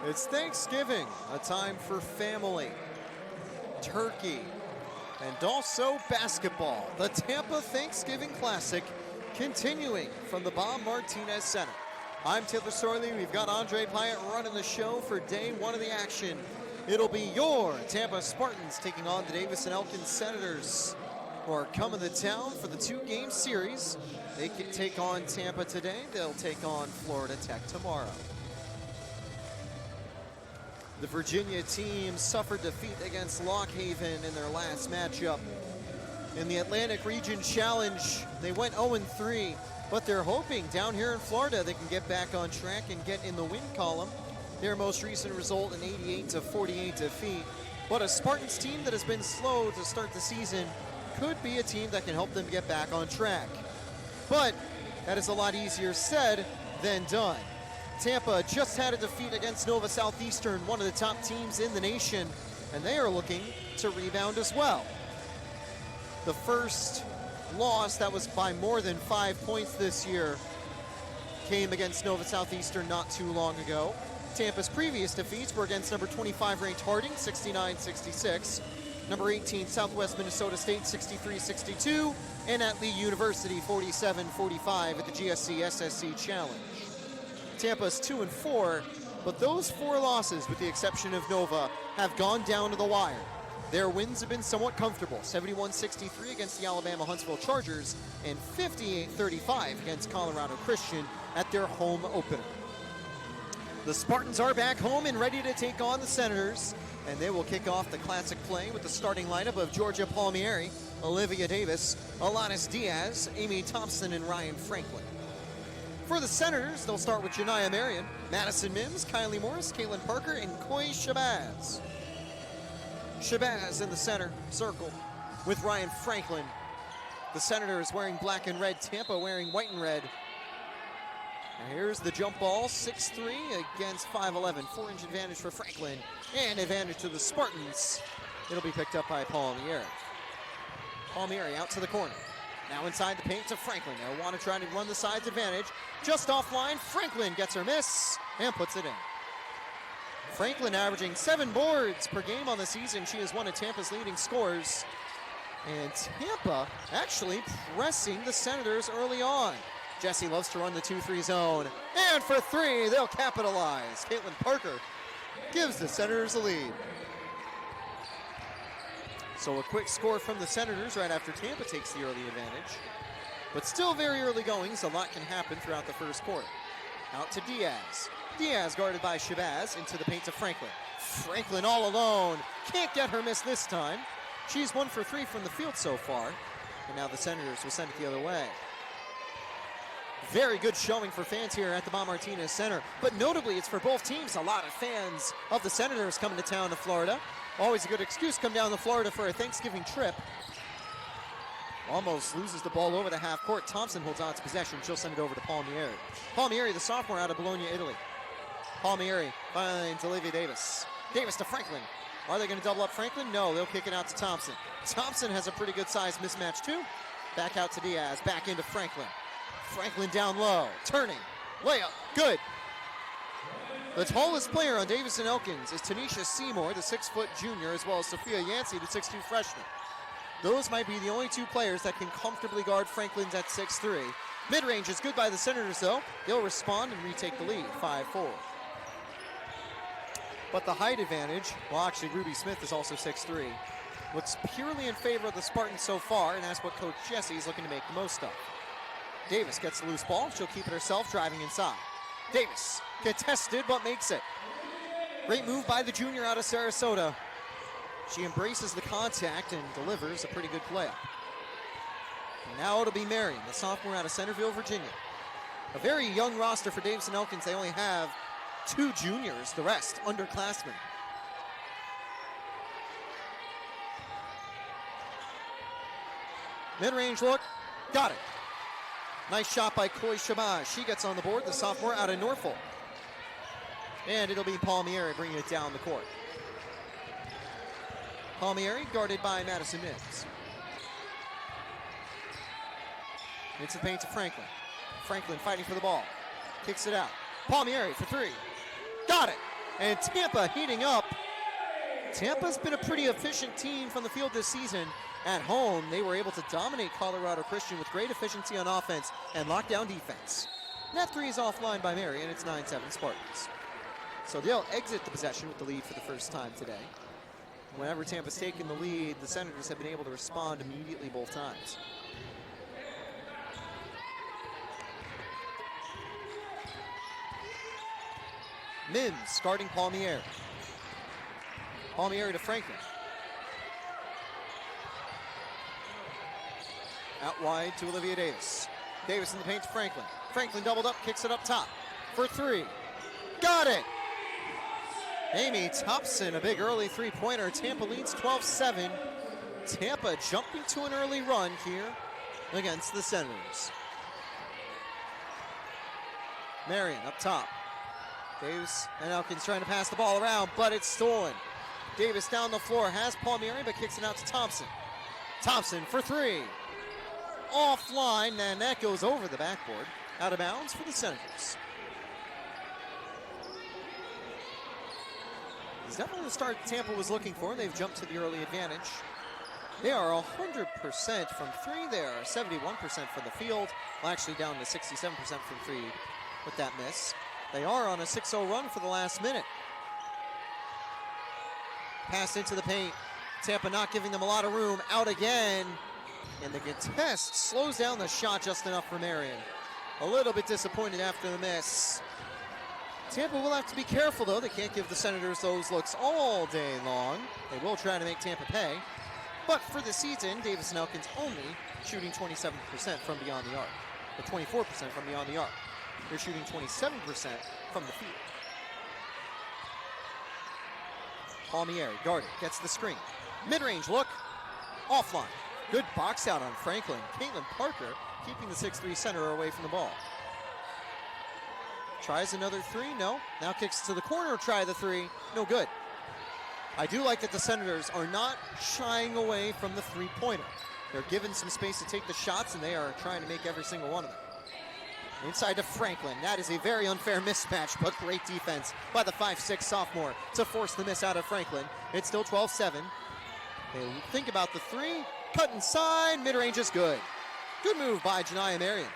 It's Thanksgiving, a time for family, turkey, and also basketball. The Tampa Thanksgiving Classic continuing from the Bob Martinez Center. I'm Taylor Sorley. We've got Andre Pyatt running the show for day one of the action. It'll be your Tampa Spartans taking on the Davis and Elkins Senators, who are coming to town for the two-game series. They can take on Tampa today. They'll take on Florida Tech tomorrow. The Virginia team suffered defeat against Lock Haven in their last matchup. In the Atlantic Region Challenge, they went 0-3, but they're hoping down here in Florida they can get back on track and get in the win column. Their most recent result, an 88-48 defeat. But a Spartans team that has been slow to start the season could be a team that can help them get back on track. But that is a lot easier said than done. Tampa just had a defeat against Nova Southeastern, one of the top teams in the nation, and they are looking to rebound as well. The first loss that was by more than 5 points this year came against Nova Southeastern not too long ago. Tampa's previous defeats were against number 25 ranked Harding, 69-66, number 18 Southwest Minnesota State, 63-62, and at Lee University, 47-45 at the GSC SSC Challenge. Tampa's 2-4, but those four losses, with the exception of Nova, have gone down to the wire. Their wins have been somewhat comfortable, 71-63 against the Alabama Huntsville Chargers and 58-35 against Colorado Christian at their home opener. The Spartans are back home and ready to take on the Senators, and they will kick off the classic play with the starting lineup of Georgia Palmieri, Olivia Davis, Alanis Diaz, Amy Thompson, and Ryan Franklin. For the Senators, they'll start with Janiyah Marion, Madison Mims, Kylie Morris, Caitlin Parker, and Koi Shabazz. Shabazz in the center circle with Ryan Franklin. The Senators wearing black and red, Tampa wearing white and red. And here's the jump ball, 6'3" against 5'11", 4-inch advantage for Franklin, and advantage to the Spartans. It'll be picked up by Palmieri. Palmieri out to the corner. Now inside the paint to Franklin. They'll want to try to run the sides advantage. Just offline, Franklin gets her miss and puts it in. Franklin averaging 7 boards per game on the season. She is one of Tampa's leading scorers. And Tampa actually pressing the Senators early on. Jesse loves to run the 2-3 zone. And for three, they'll capitalize. Caitlin Parker gives the Senators a lead. So a quick score from the Senators right after Tampa takes the early advantage. But still very early goings. A lot can happen throughout the first quarter. Out to Diaz. Diaz guarded by Shabazz into the paint to Franklin. Franklin all alone. Can't get her miss this time. She's 1 for 3 from the field so far. And now the Senators will send it the other way. Very good showing for fans here at the Bob Martinez Center. But notably, it's for both teams. A lot of fans of the Senators coming to town to Florida. Always a good excuse, come down to Florida for a Thanksgiving trip. Almost loses the ball over the half court. Thompson holds on to possession. She'll send it over to Palmieri. Palmieri, the sophomore out of Bologna, Italy. Palmieri finds Olivia Davis. Davis to Franklin. Are they going to double up Franklin? No, they'll kick it out to Thompson. Thompson has a pretty good size mismatch too. Back out to Diaz, back into Franklin. Franklin down low, turning, layup, good. The tallest player on Davis and Elkins is Tanisha Seymour, the 6-foot junior, as well as Sophia Yancey, the 6'2" freshman. Those might be the only two players that can comfortably guard Franklin's at 6'3". Mid-range is good by the Senators, though. They'll respond and retake the lead, 5-4. But the height advantage, well, actually, Ruby Smith is also 6'3", looks purely in favor of the Spartans so far, and that's what Coach Jesse is looking to make the most of. Davis gets the loose ball. She'll keep it herself, driving inside. Davis contested, but makes it. Great move by the junior out of Sarasota. She embraces the contact and delivers a pretty good layup. And now it'll be Marion, the sophomore out of Centerville, Virginia. A very young roster for Davis and Elkins. They only have 2 juniors, the rest underclassmen. Mid-range look, got it. Nice shot by Koi Shabazz. She gets on the board, the sophomore out of Norfolk. And it'll be Palmieri bringing it down the court. Palmieri guarded by Madison Mims. Into the paint to Franklin. Franklin fighting for the ball. Kicks it out. Palmieri for three. Got it. And Tampa heating up. Tampa's been a pretty efficient team from the field this season. At home, they were able to dominate Colorado Christian with great efficiency on offense and lockdown defense. Net 3 is offline by Marion. It's 9-7 Spartans. So they'll exit the possession with the lead for the first time today. Whenever Tampa's taken the lead, the Senators have been able to respond immediately both times. Mims guarding Palmieri. Palmieri to Franklin. Out wide to Olivia Davis. Davis in the paint to Franklin. Franklin doubled up, kicks it up top for 3. Got it! Amy Thompson, a big early three-pointer. Tampa leads 12-7. Tampa jumping to an early run here against the Senators. Marion up top. Davis and Elkins trying to pass the ball around, but it's stolen. Davis down the floor, has Palmieri, but kicks it out to Thompson. Thompson for 3. Offline, and that goes over the backboard. Out of bounds for the Senators. It's definitely the start Tampa was looking for. They've jumped to the early advantage. They are 100% from 3. They are 71% from the field. Well, actually down to 67% from 3 with that miss. They are on a 6-0 run for the last minute. Pass into the paint. Tampa not giving them a lot of room. Out again. And the contest slows down the shot just enough for Marion. A little bit disappointed after the miss. Tampa will have to be careful, though. They can't give the Senators those looks all day long. They will try to make Tampa pay. But for the season, Davis and Elkins only shooting 27% from beyond the arc, or 24% from beyond the arc. They're shooting 27% from the field. Palmieri guarded, gets the screen. Mid-range look, offline. Good box out on Franklin. Caitlin Parker keeping the 6'3" center away from the ball. Tries another 3, no. Now kicks to the corner, try the 3, no good. I do like that the Senators are not shying away from the three-pointer. They're given some space to take the shots, and they are trying to make every single one of them. Inside to Franklin. That is a very unfair mismatch, but great defense by the 5'6" sophomore to force the miss out of Franklin. It's still 12-7. They think about the 3, cut inside, mid-range is good. Good move by Janiyah Marion.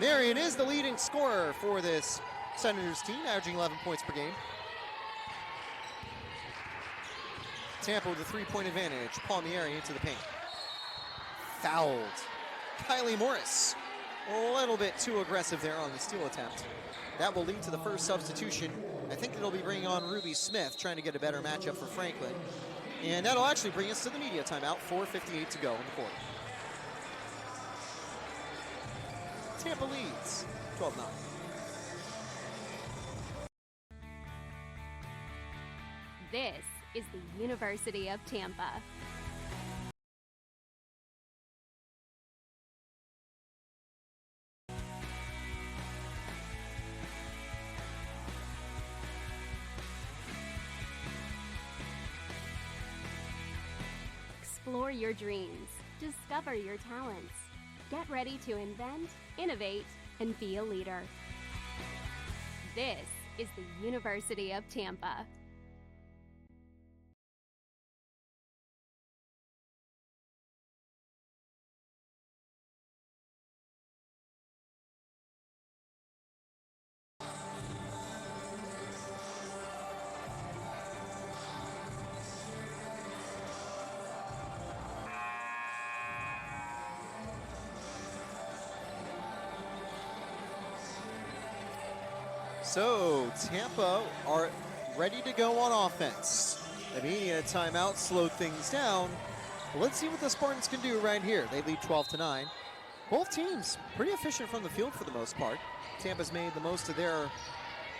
Marion is the leading scorer for this Senators team, averaging 11 points per game. Tampa with a 3-point advantage. Palmieri into the paint. Fouled. Kylie Morris. A little bit too aggressive there on the steal attempt. That will lead to the first substitution. I think it'll be bringing on Ruby Smith, trying to get a better matchup for Franklin. And that'll actually bring us to the media timeout. 4:58 to go in the quarter. Tampa leads 12-9. This is the University of Tampa. Explore your dreams. Discover your talents. Get ready to invent, innovate, and be a leader. This is the University of Tampa. So Tampa are ready to go on offense. The media timeout slowed things down. But let's see what the Spartans can do right here. They lead 12-9. Both teams pretty efficient from the field for the most part. Tampa's made the most of their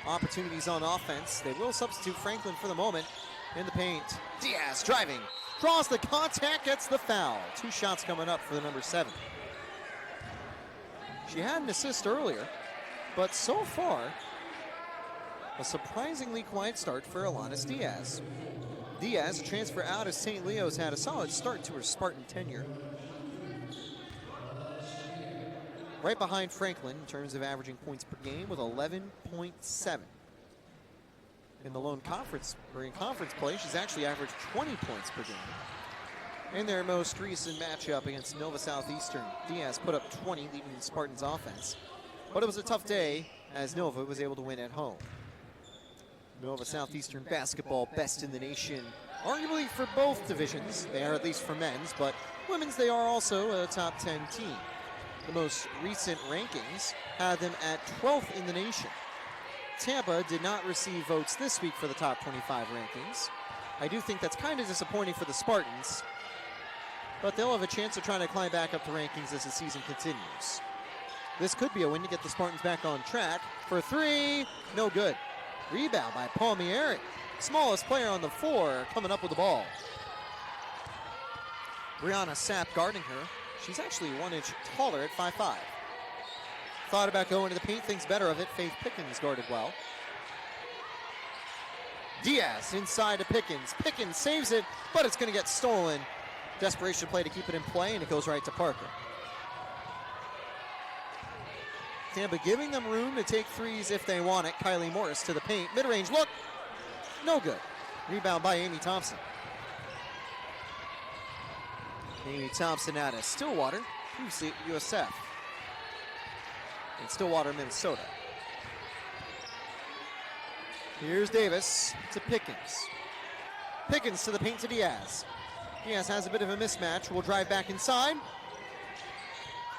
opportunities on offense. They will substitute Franklin for the moment in the paint. Diaz driving, draws the contact, gets the foul. 2 shots coming up for the number 7. She had an assist earlier, but so far, a surprisingly quiet start for Alanis Diaz. Diaz, a transfer out of St. Leo's, had a solid start to her Spartan tenure. Right behind Franklin in terms of averaging points per game with 11.7. in the lone conference, or in conference play. She's actually averaged 20 points per game. In their most recent matchup against Nova Southeastern, Diaz put up 20, leading the Spartans offense. But it was a tough day as Nova was able to win at home. Nova Southeastern basketball best in the nation, arguably for both divisions. They are, at least for men's, but women's they are also a top 10 team. The most recent rankings had them at 12th in the nation. Tampa did not receive votes this week for the top 25 rankings. I do think that's kind of disappointing for the Spartans, but they'll have a chance of trying to climb back up the rankings as the season continues. This could be a win to get the Spartans back on track. For three, no good. Rebound by Palmieri. Smallest player on the floor coming up with the ball. Brianna Sapp guarding her. She's actually 1 inch taller at 5'5". Thought about going to the paint, thinks better of it. Faith Pickens guarded well. Diaz inside to Pickens. Pickens saves it, but it's going to get stolen. Desperation play to keep it in play, and it goes right to Parker. Tampa giving them room to take threes if they want it. Kylie Morris to the paint. Mid-range look. No good. Rebound by Amy Thompson. Amy Thompson out of Stillwater, USF. In Stillwater, Minnesota. Here's Davis to Pickens. Pickens to the paint to Diaz. Diaz has a bit of a mismatch. Will drive back inside.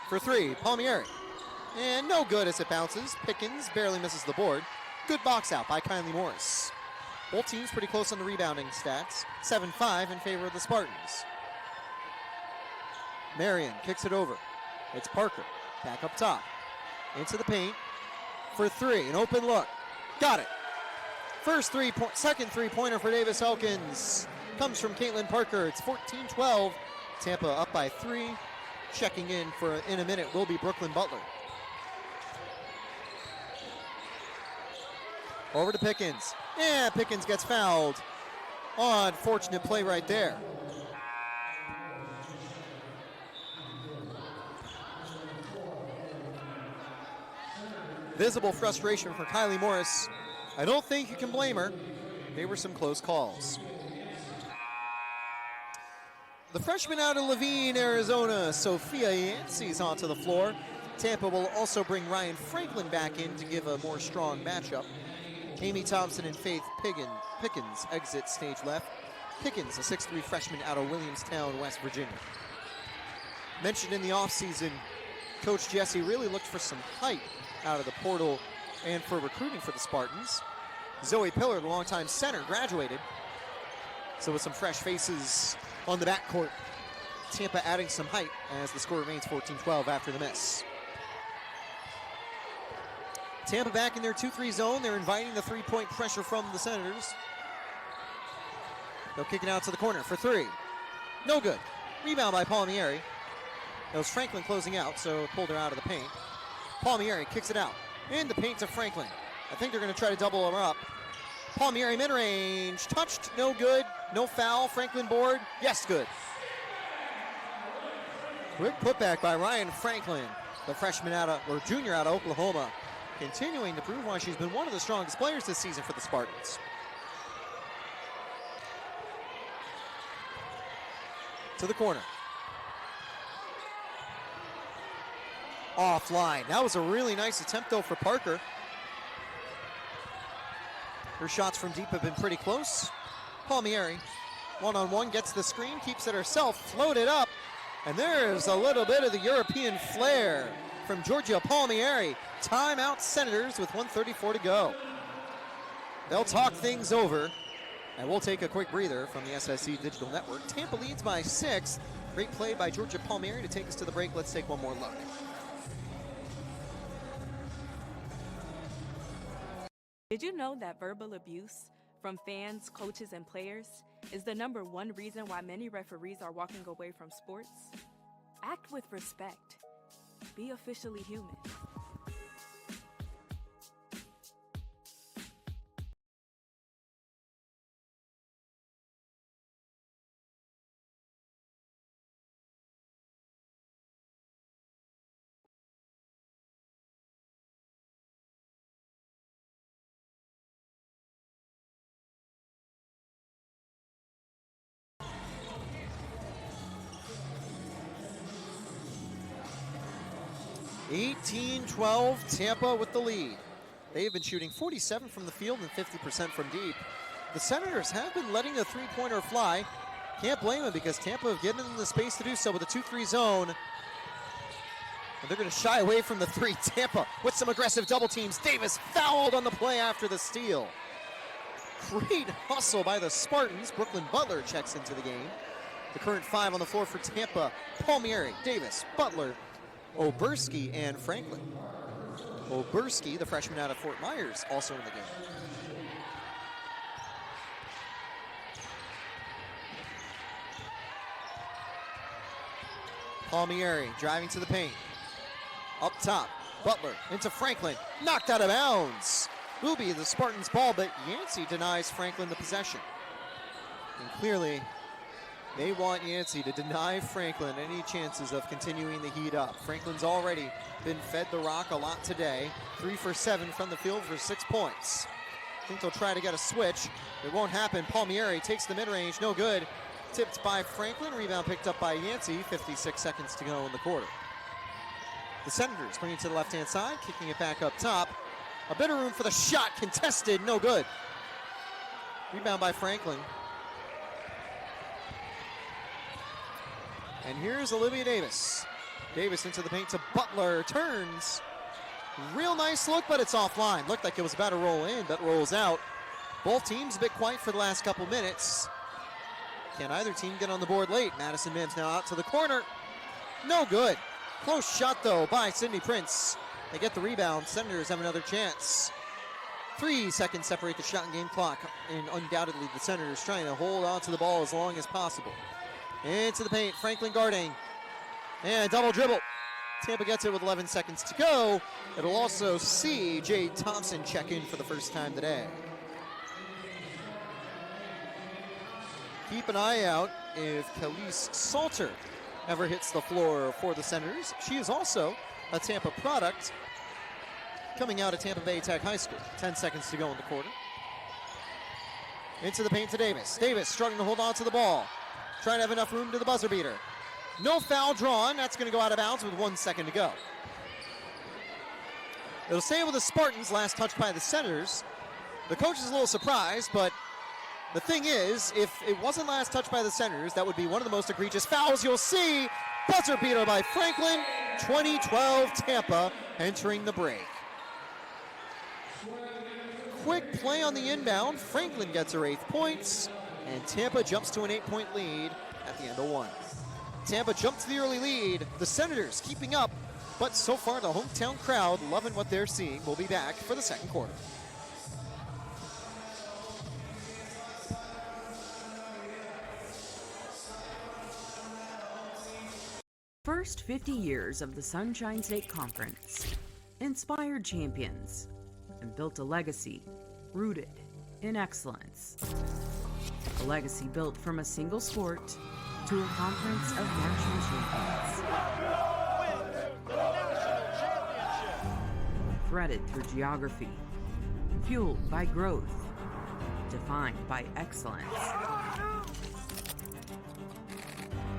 For three, Palmieri. And no good as it bounces. Pickens barely misses the board. Good box out by Kylie Morris. Both teams pretty close on the rebounding stats. 7-5 in favor of the Spartans. Marion kicks it over. It's Parker. Back up top. Into the paint. For three. An open look. Got it. Second three-pointer for Davis Elkins. Comes from Caitlin Parker. It's 14-12. Tampa up by 3. Checking in in a minute will be Brooklyn Butler. Over to Pickens. Yeah, Pickens gets fouled. Unfortunate play right there. Visible frustration for Kylie Morris. I don't think you can blame her. They were some close calls. The freshman out of Levine, Arizona, Sophia Yancey's onto the floor. Tampa will also bring Ryan Franklin back in to give a more strong matchup. Amy Thompson and Faith Pickens exit stage left. Pickens, a 6'3" freshman out of Williamstown, West Virginia. Mentioned in the offseason, Coach Jesse really looked for some height out of the portal and for recruiting for the Spartans. Zoe Pillar, the longtime center, graduated. So with some fresh faces on the backcourt, Tampa adding some height as the score remains 14-12 after the miss. Tampa back in their 2-3 zone. They're inviting the three-point pressure from the Senators. They'll kick it out to the corner for three. No good. Rebound by Palmieri. It was Franklin closing out, so pulled her out of the paint. Palmieri kicks it out. In the paint to Franklin. I think they're going to try to double her up. Palmieri mid-range. Touched. No good. No foul. Franklin board. Yes, good. Quick putback by Ryan Franklin, the freshman junior out of Oklahoma. Continuing to prove why she's been one of the strongest players this season for the Spartans. To the corner. Offline. That was a really nice attempt, though, for Parker. Her shots from deep have been pretty close. Palmieri, one-on-one, gets the screen, keeps it herself, floated up. And there's a little bit of the European flair from Georgia Palmieri. Timeout Senators with 1:34 to go. They'll talk things over, and we'll take a quick breather from the SSC Digital Network. Tampa leads by 6. Great play by Georgia Palmieri to take us to the break. Let's take one more look. Did you know that verbal abuse from fans, coaches, and players is the #1 reason why many referees are walking away from sports? Act with respect. Be officially human. 18-12, Tampa with the lead. They've been shooting 47 from the field and 50% from deep. The Senators have been letting a three-pointer fly. Can't blame them because Tampa have given them the space to do so with a 2-3 zone. And they're going to shy away from the three. Tampa with some aggressive double teams. Davis fouled on the play after the steal. Great hustle by the Spartans. Brooklyn Butler checks into the game. The current 5 on the floor for Tampa: Palmieri, Davis, Butler, Oberski, and Franklin. Oberski, the freshman out of Fort Myers, also in the game. Palmieri driving to the paint. Up top, Butler into Franklin, knocked out of bounds. Will be the Spartans' ball, but Yancey denies Franklin the possession. And clearly, they want Yancey to deny Franklin any chances of continuing the heat up. Franklin's already been fed the rock a lot today. 3 for 7 from the field for 6 points. I think they'll try to get a switch. It won't happen. Palmieri takes the mid-range, no good. Tipped by Franklin, rebound picked up by Yancey. 56 seconds to go in the quarter. The Senators bring it to the left-hand side, kicking it back up top. A bit of room for the shot, contested, no good. Rebound by Franklin. And here's Olivia Davis. Davis into the paint to Butler, turns. Real nice look, but it's offline. Looked like it was about to roll in, but rolls out. Both teams a bit quiet for the last couple minutes. Can either team get on the board late? Madison Mims now out to the corner. No good. Close shot, though, by Sydney Prince. They get the rebound. Senators have another chance. 3 seconds separate the shot and game clock, and undoubtedly the Senators trying to hold on to the ball as long as possible. Into the paint, Franklin guarding. And double dribble. Tampa gets it with 11 seconds to go. It'll also see Jay Thompson check in for the first time today. Keep an eye out if Khalees Salter ever hits the floor for the Senators. She is also a Tampa product, coming out of Tampa Bay Tech High School. 10 seconds to go in the quarter. Into the paint to Davis. Davis struggling to hold on to the ball. Trying to have enough room to the buzzer beater. No foul drawn. That's going to go out of bounds with 1 second to go. It'll stay with the Spartans. Last touch by the Senators. The coach is a little surprised, but the thing is, if it wasn't last touch by the Senators, that would be one of the most egregious fouls you'll see. Buzzer beater by Franklin. 20-12 Tampa entering the break. Quick play on the inbound. Franklin gets her 8th points, and Tampa jumps to an 8-point lead at the end of 1. Tampa jumped to the early lead. The Senators keeping up, but so far the hometown crowd loving what they're seeing. We'll be back for the second quarter. First 50 years of the Sunshine State Conference inspired champions and built a legacy rooted in excellence. A legacy built from a single sport to a conference of national champions. Threaded through geography, fueled by growth, defined by excellence.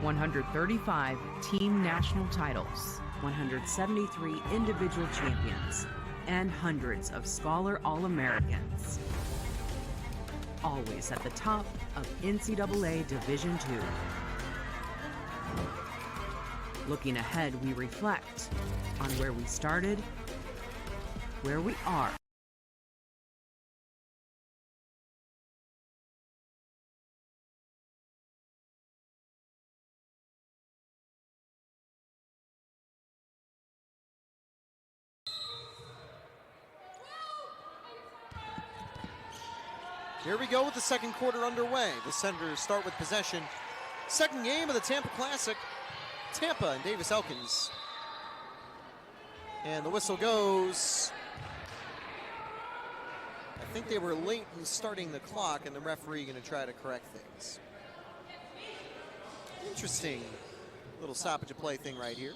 135 team national titles, 173 individual champions, and hundreds of Scholar All-Americans. Always at the top of NCAA Division II. Looking ahead, we reflect on where we started, where we are, Here we go with the second quarter underway. The Senators start with possession. Second game of the Tampa Classic. Tampa and Davis Elkins. And the whistle goes. I think they were late in starting the clock, and the referee going to try to correct things. Interesting little stoppage of play thing right here.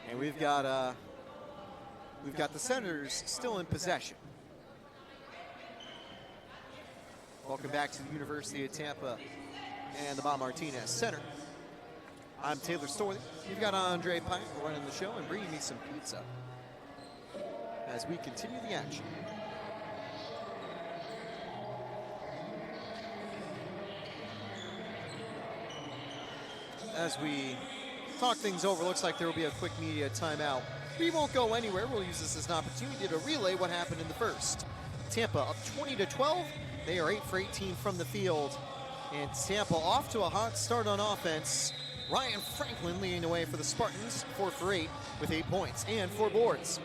And we've got the Senators still in possession. Welcome back to the University of Tampa and the Bob Martinez Center. I'm Taylor Storley. You've got Andre Pike running the show and bringing me some pizza as we continue the action. As we talk things over, looks like there will be a quick media timeout. We won't go anywhere. We'll use this as an opportunity to relay what happened in the first. Tampa up 20-12. They are 8 for 18 from the field. And Tampa off to a hot start on offense. Ryan Franklin leading the way for the Spartans, 4 for 8 with 8 points and 4 boards.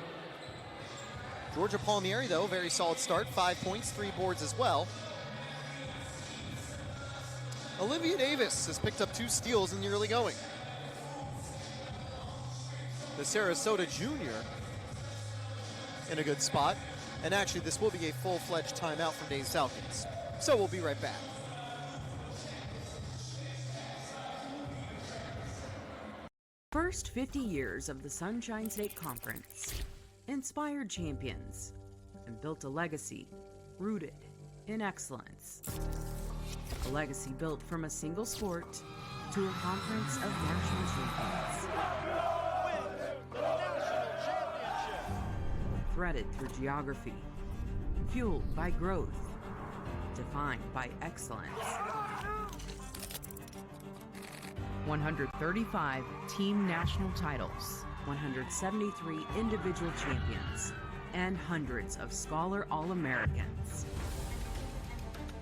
Georgia Palmieri, though, very solid start, 5 points, 3 boards as well. Olivia Davis has picked up 2 steals in the early going. The Sarasota junior in a good spot. And actually, this will be a full-fledged timeout from Dave Elkins. So we'll be right back. First 50 years of the Sunshine State Conference inspired champions and built a legacy rooted in excellence. A legacy built from a single sport to a conference of national champions. Threaded through geography, fueled by growth, defined by excellence. 135 team national titles, 173 individual champions, and hundreds of Scholar All-Americans.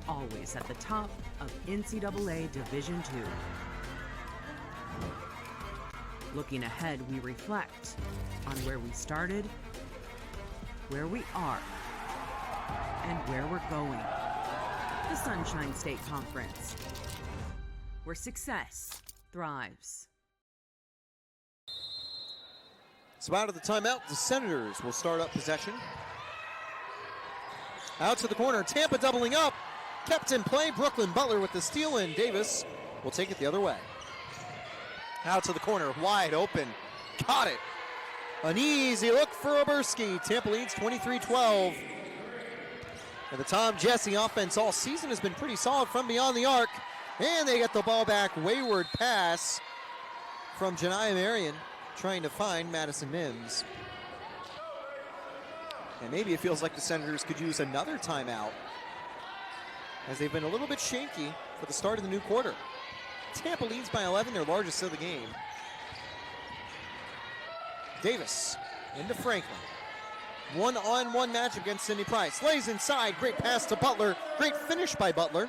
Always at the top of NCAA Division II. Looking ahead, we reflect on where we started, where we are, and where we're going. The Sunshine State Conference, where success thrives. So out of the timeout, the Senators will start up possession. Out to the corner, Tampa doubling up. Kept in play, Brooklyn Butler with the steal, and Davis will take it the other way. Out to the corner, wide open, got it. An easy look for Oberski. Tampa leads 23-12. And the Tom Jesse offense all season has been pretty solid from beyond the arc. And they get the ball back, wayward pass from Janiyah Marion, trying to find Madison Mims. And maybe it feels like the Senators could use another timeout, as they've been a little bit shaky for the start of the new quarter. Tampa leads by 11, their largest of the game. Davis into Franklin. One-on-one match against Sidney Price. Lays inside, great pass to Butler. Great finish by Butler.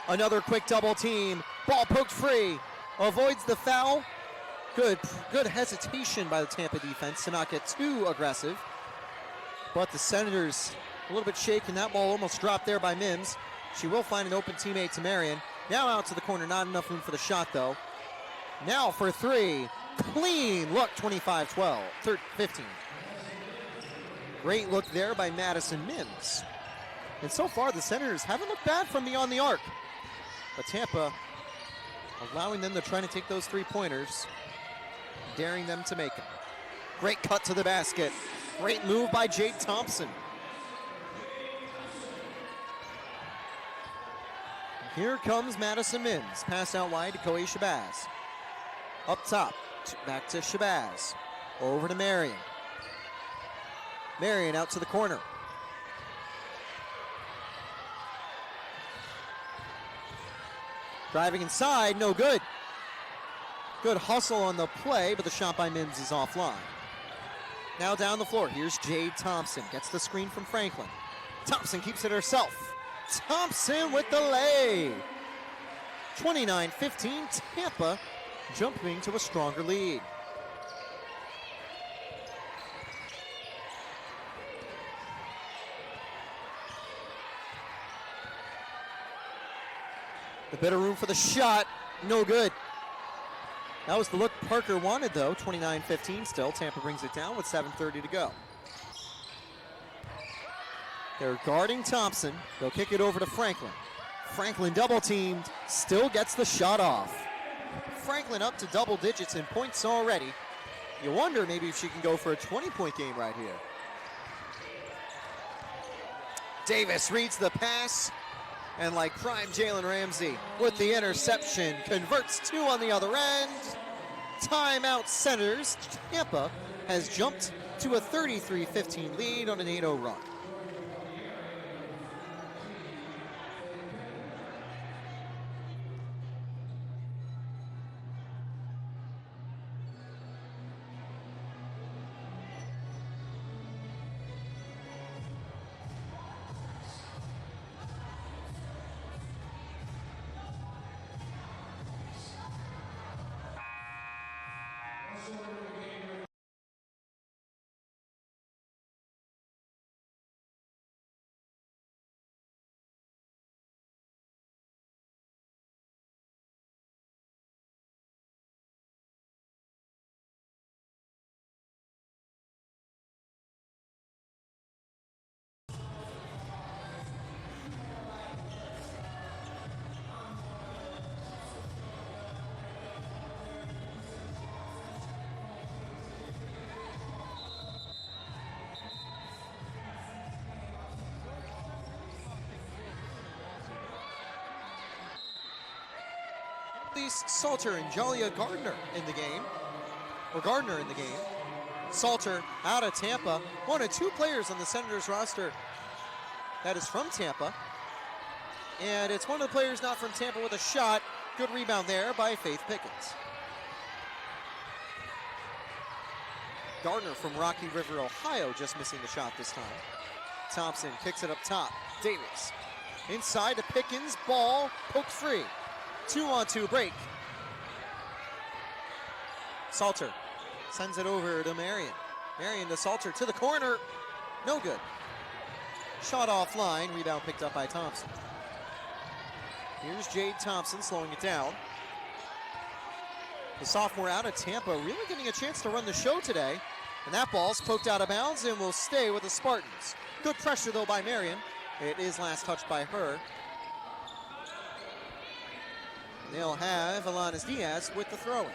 Another quick double team. Ball poked free. Avoids the foul. Good hesitation by the Tampa defense to not get too aggressive. But the Senators a little bit shaken. That ball almost dropped there by Mims. She will find an open teammate to Marion. Now out to the corner. Not enough room for the shot, though. Now for 3. Clean look, 25-12, 15. Great look there by Madison Mims. And so far, the Senators haven't looked bad from beyond the arc. But Tampa allowing them to try to take those 3-pointers, daring them to make them. Great cut to the basket. Great move by Jade Thompson. Here comes Madison Mims. Pass out wide to Koe Shabazz. Up top, back to Shabazz. Over to Marion. Marion out to the corner. Driving inside, no good. Good hustle on the play, but the shot by Mims is offline. Now down the floor, here's Jade Thompson. Gets the screen from Franklin. Thompson keeps it herself. Thompson with the lay. 29-15, Tampa jumping to a stronger lead. A bit of room for the shot, no good. That was the look Parker wanted, though. 29-15 still. Tampa brings it down with 7:30 to go. They're guarding Thompson. They'll kick it over to Franklin. Franklin double teamed, still gets the shot off. Franklin up to double digits in points already. You wonder maybe if she can go for a 20-point game right here. Davis reads the pass, And like prime Jalen Ramsey with the interception, converts 2 on the other end. Timeout Senators. Tampa has jumped to a 33-15 lead on an 8-0 run. Salter and Jalia Gardner in the game, Salter out of Tampa, one of 2 players on the Senators roster that is from Tampa. And it's one of the players not from Tampa with a shot. Good rebound there by Faith Pickens. Gardner from Rocky River, Ohio, just missing the shot this time. Thompson kicks it up top. Davis inside to Pickens, ball poked free. 2-on-2 break. Salter sends it over to Marion. Marion to Salter to the corner. No good. Shot offline. Rebound picked up by Thompson. Here's Jade Thompson slowing it down. The sophomore out of Tampa really getting a chance to run the show today. And that ball's poked out of bounds and will stay with the Spartans. Good pressure though by Marion. It is last touched by her. They'll have Alanis Diaz with the throw-in.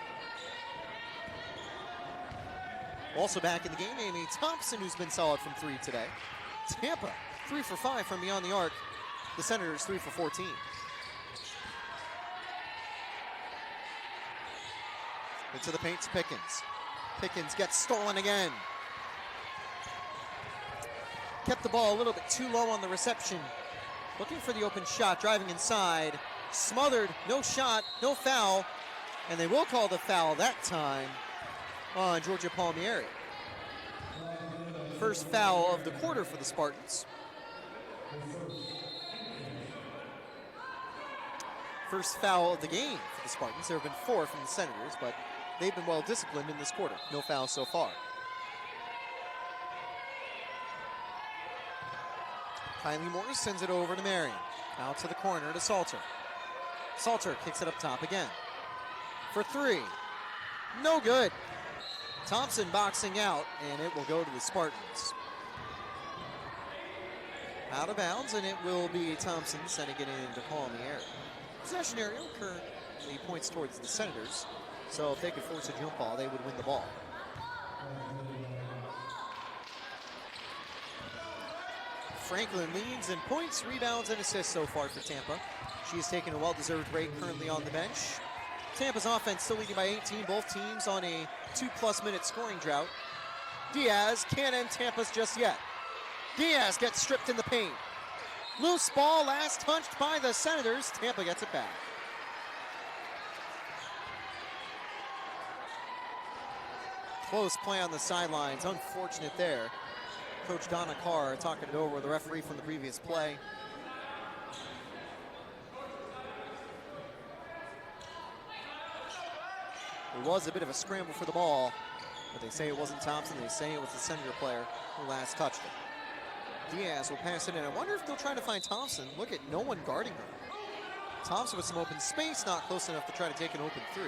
Also back in the game, Amy Thompson, who's been solid from 3 today. Tampa, 3 for 5 from beyond the arc. The Senators, 3 for 14. Into the paint to Pickens. Pickens gets stolen again. Kept the ball a little bit too low on the reception. Looking for the open shot, driving inside. Smothered, no shot, no foul, and they will call the foul that time on Georgia Palmieri. First foul of the quarter for the Spartans. First foul of the game for the Spartans. There have been 4 from the Senators, but they've been well disciplined in this quarter. No fouls so far. Kylie Morris sends it over to Marion. Out to the corner to Salter. Salter kicks it up top again. For 3. No good. Thompson boxing out, and it will go to the Spartans. Out of bounds, and it will be Thompson sending it into Palmieri. Possession area currently points towards the Senators, so if they could force a jump ball, they would win the ball. Franklin leads in points, rebounds, and assists so far for Tampa. She's taken a well-deserved break, currently on the bench. Tampa's offense still leading by 18, both teams on a 2+ minute scoring drought. Diaz can't end Tampa's just yet. Diaz gets stripped in the paint. Loose ball, last touched by the Senators. Tampa gets it back. Close play on the sidelines, unfortunate there. Coach Donna Carr talking it over with the referee from the previous play. It was a bit of a scramble for the ball, but they say it wasn't Thompson. They say it was the Senator player who last touched it. Diaz will pass it in. I wonder if they'll try to find Thompson. Look at no one guarding her. Thompson with some open space, not close enough to try to take an open 3.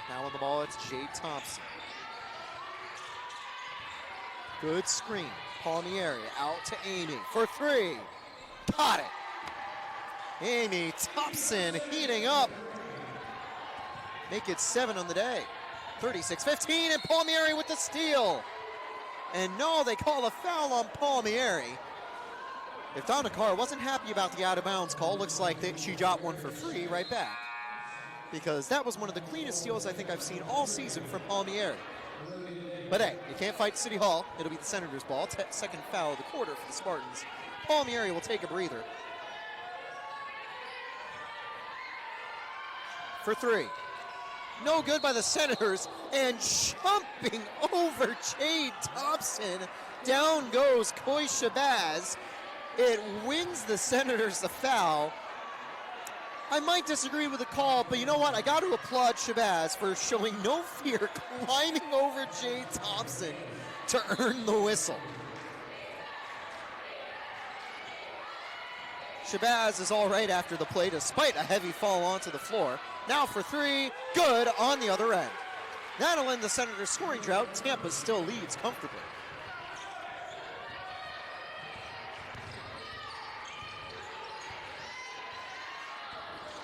Now on the ball, it's Jade Thompson. Good screen. Palmieri out to Amy for 3. Got it. Amy Thompson heating up. Make it 7 on the day. 36-15, and Palmieri with the steal. And no, they call a foul on Palmieri. If Donna Carr wasn't happy about the out-of-bounds call, looks like she got one for free right back. Because that was one of the cleanest steals I think I've seen all season from Palmieri. But hey, you can't fight City Hall. It'll be the Senators' ball. Second foul of the quarter for the Spartans. Palmieri will take a breather. For three. No good by the Senators, and jumping over Jade Thompson. Down goes Koi Shabazz. It wins the Senators the foul. I might disagree with the call, but you know what? I got to applaud Shabazz for showing no fear, climbing over Jade Thompson to earn the whistle. Shabazz is all right after the play, despite a heavy fall onto the floor. Now for three, good on the other end. That'll end the Senators' scoring drought. Tampa still leads comfortably.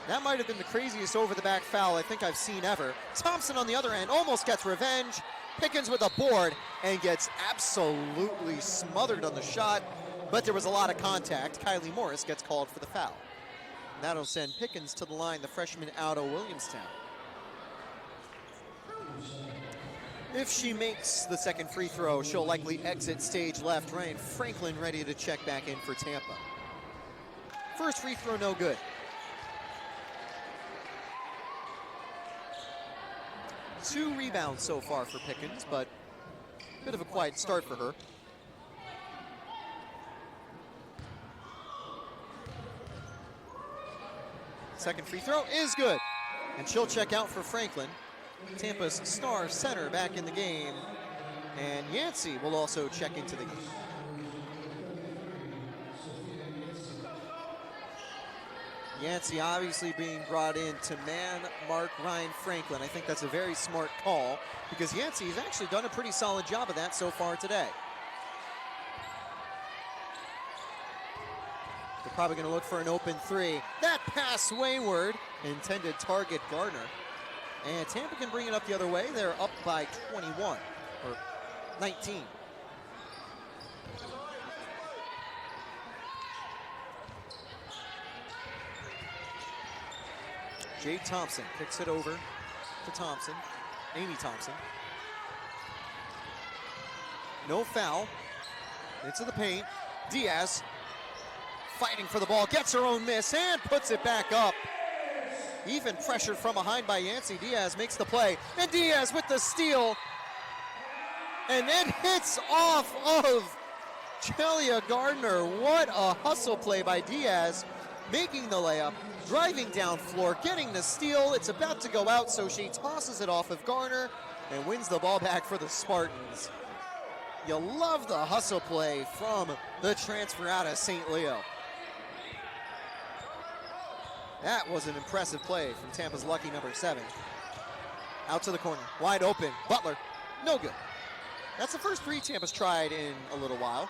That might have been the craziest over-the-back foul I think I've seen ever. Thompson on the other end almost gets revenge. Pickens with a board and gets absolutely smothered on the shot, but there was a lot of contact. Kylie Morris gets called for the foul. And that'll send Pickens to the line, the freshman out of Williamstown. If she makes the second free throw, she'll likely exit stage left. Ryan Franklin ready to check back in for Tampa. First free throw, no good. Two rebounds so far for Pickens, but a bit of a quiet start for her. Second free throw is good, and she'll check out for Franklin. Tampa's star center back in the game, and Yancey will also check into the game. Yancey obviously being brought in to man-mark Ryan Franklin. I think that's a very smart call because Yancey has actually done a pretty solid job of that so far today. They're probably going to look for an open three. That pass wayward, intended target Gardner. And Tampa can bring it up the other way. They're up by 21, or 19. Jade Thompson kicks it over to Thompson, Amy Thompson. No foul, into the paint. Diaz fighting for the ball, gets her own miss and puts it back up. Even pressured from behind by Yancey. Diaz makes the play, and Diaz with the steal. And it hits off of Chelia Gardner. What a hustle play by Diaz, making the layup, driving down floor, getting the steal. It's about to go out, so she tosses it off of Garner and wins the ball back for the Spartans. You love the hustle play from the transfer out of St. Leo. That was an impressive play from Tampa's lucky number 7. Out to the corner, wide open, Butler, no good. That's the first three Tampa's tried in a little while.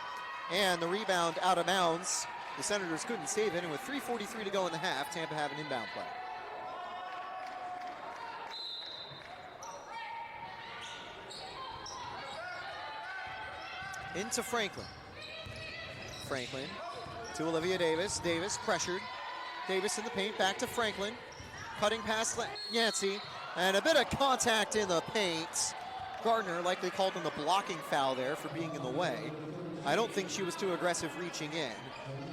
And the rebound out of bounds. The Senators couldn't save it, and with 3:43 to go in the half, Tampa have an inbound play. Into Franklin. Franklin to Olivia Davis. Davis pressured. Davis in the paint, back to Franklin. Cutting past Yancey, and a bit of contact in the paint. Gardner likely called him the blocking foul there for being in the way. I don't think she was too aggressive reaching in,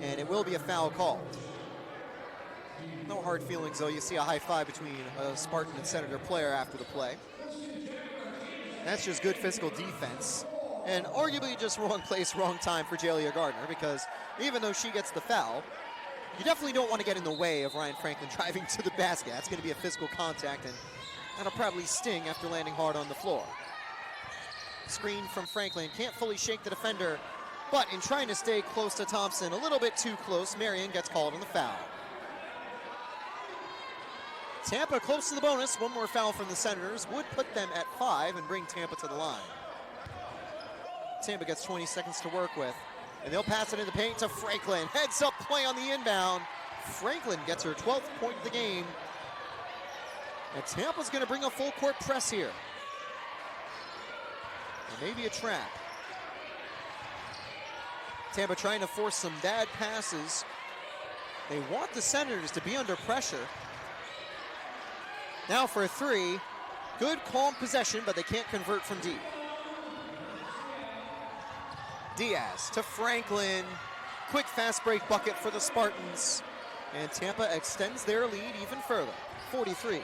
and it will be a foul called. No hard feelings, though. You see a high five between a Spartan and Senator player after the play. That's just good physical defense, and arguably just wrong place, wrong time for Jalia Gardner, because even though she gets the foul, you definitely don't want to get in the way of Ryan Franklin driving to the basket. That's going to be a physical contact, and that'll probably sting after landing hard on the floor. Screen from Franklin, can't fully shake the defender, but in trying to stay close to Thompson, a little bit too close, Marion gets called on the foul. Tampa close to the bonus. One more foul from the Senators would put them at 5 and bring Tampa to the line. Tampa gets 20 seconds to work with, and they'll pass it in the paint to Franklin. Heads up play on the inbound. Franklin gets her 12th point of the game. And Tampa's going to bring a full court press here. And maybe a trap. Tampa trying to force some bad passes. They want the Senators to be under pressure. Now for a three. Good, calm possession, but they can't convert from deep. Diaz to Franklin. Quick fast break bucket for the Spartans. And Tampa extends their lead even further, 43-18.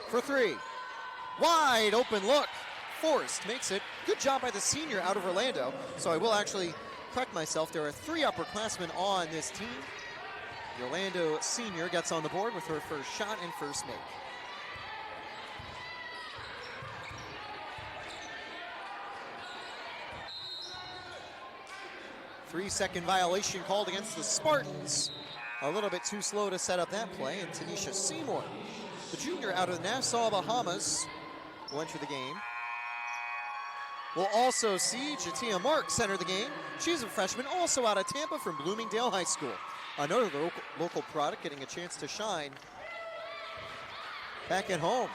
For three. Wide open look. Forrest makes it. Good job by the senior out of Orlando. So I will actually correct myself. There are 3 upperclassmen on this team. The Orlando senior gets on the board with her first shot and first make. Three-second violation called against the Spartans. A little bit too slow to set up that play, and Tanisha Seymour, the junior out of Nassau, Bahamas, will enter the game. We'll also see Jatia Marks center the game. She's a freshman, also out of Tampa from Bloomingdale High School. Another local product getting a chance to shine back at home.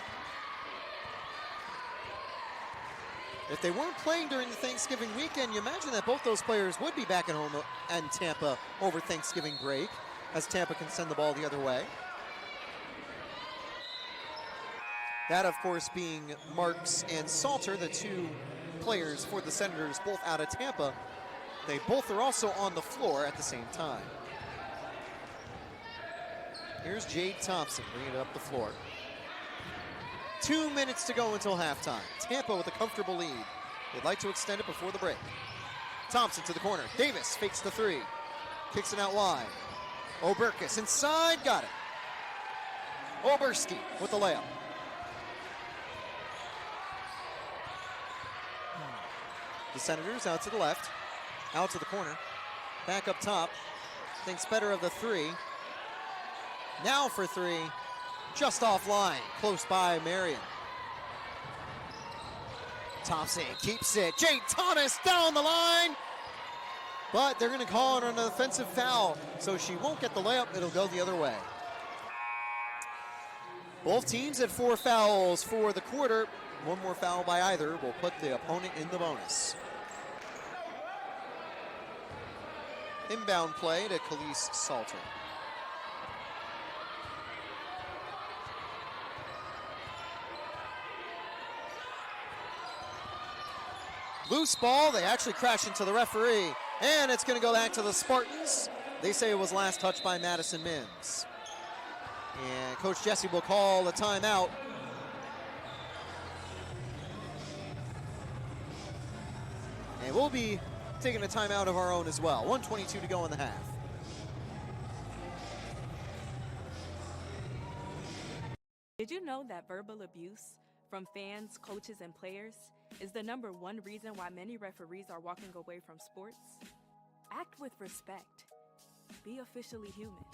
If they weren't playing during the Thanksgiving weekend, you imagine that both those players would be back at home and Tampa over Thanksgiving break, as Tampa can send the ball the other way. That, of course, being Marks and Salter, the 2 players for the Senators, both out of Tampa. They both are also on the floor at the same time. Here's Jade Thompson bringing it up the floor. 2 minutes to go until halftime. Tampa with a comfortable lead. They'd like to extend it before the break. Thompson to the corner. Davis fakes the 3. Kicks it out wide. Oberkus inside, got it. Oberski with the layup. The Senators out to the left, out to the corner, back up top. Thinks better of the 3. Now for 3, just offline, close by Marion. Thompson keeps it. Jade Thomas down the line, but they're going to call it an offensive foul, so she won't get the layup. It'll go the other way. Both teams at 4 fouls for the quarter. One more foul by either will put the opponent in the bonus. Inbound play to Khalees Salter. Loose ball, they actually crash into the referee, and it's going to go back to the Spartans. They say it was last touched by Madison Mims. And Coach Jesse will call a timeout. And we'll be taking a timeout of our own as well. 1:22 to go in the half. Did you know that verbal abuse from fans, coaches, and players is the #1 reason why many referees are walking away from sports? Act with respect. Be officially human.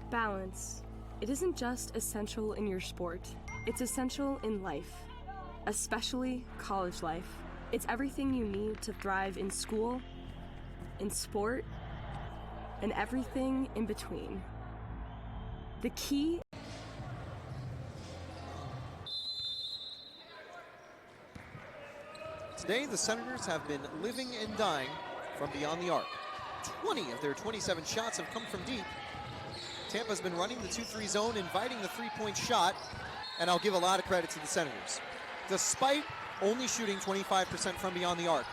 Balance. It isn't just essential in your sport, it's essential in life, especially college life. It's everything you need to thrive in school, in sport, and everything in between. The key. Today, the Senators have been living and dying from beyond the arc. 20 of their 27 shots have come from deep. Tampa's been running the 2-3 zone, inviting the 3-point shot, and I'll give a lot of credit to the Senators. Despite only shooting 25% from beyond the arc,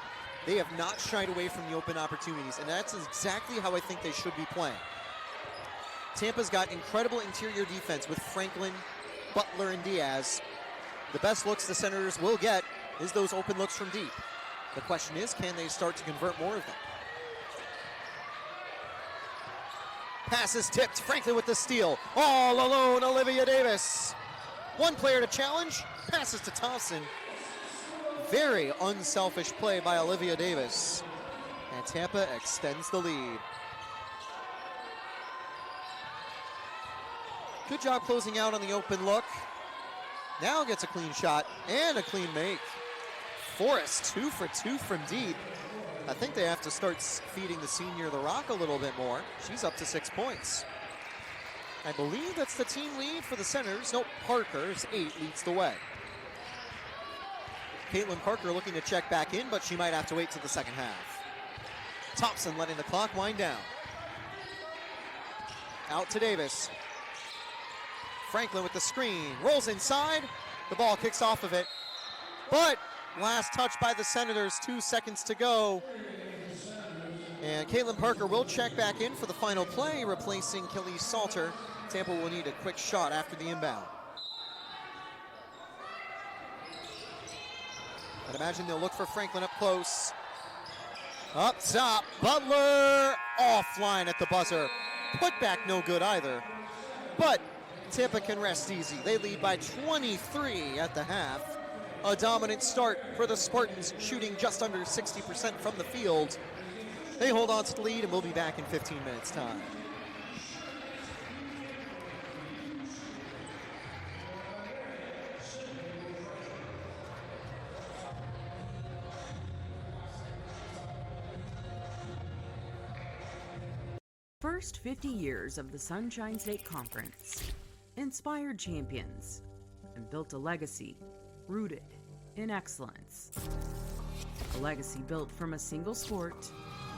they have not shied away from the open opportunities, and that's exactly how I think they should be playing. Tampa's got incredible interior defense with Franklin, Butler, and Diaz. The best looks the Senators will get is those open looks from deep. The question is, can they start to convert more of them? Pass is tipped. Franklin with the steal. All alone, Olivia Davis. One player to challenge. Passes to Thompson. Very unselfish play by Olivia Davis. And Tampa extends the lead. Good job closing out on the open look. Now gets a clean shot and a clean make. Forrest 2 for 2 from deep. I think they have to start feeding the senior the rock a little bit more. She's up to 6 points. I believe that's the team lead for the Senators. Nope, Parker's 8 leads the way. Caitlin Parker looking to check back in, but she might have to wait till the second half. Thompson letting the clock wind down. Out to Davis. Franklin with the screen, rolls inside. The ball kicks off of it, but last touch by the Senators, 2 seconds to go. And Caitlin Parker will check back in for the final play, replacing Kelly Salter. Tampa will need a quick shot after the inbound. I'd imagine they'll look for Franklin up close. Up top, Butler offline at the buzzer. Put back no good either. But Tampa can rest easy. They lead by 23 at the half. A dominant start for the Spartans, shooting just under 60% from the field. They hold on to the lead, and we'll be back in 15 minutes' time. First 50 years of the Sunshine State Conference inspired champions and built a legacy rooted in excellence. A legacy built from a single sport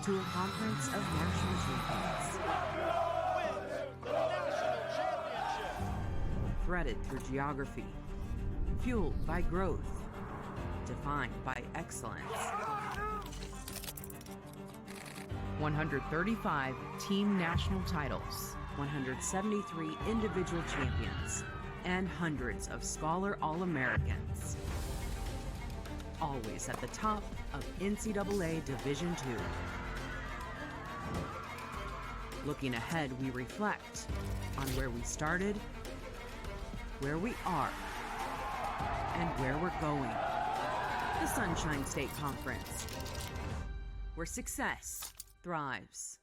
to a conference of national champions. Threaded through geography, fueled by growth, defined by excellence. 135 team national titles, 173 individual champions, and hundreds of Scholar All-Americans. Always at the top of NCAA Division II. Looking ahead, we reflect on where we started, where we are, and where we're going. The Sunshine State Conference, where success thrives.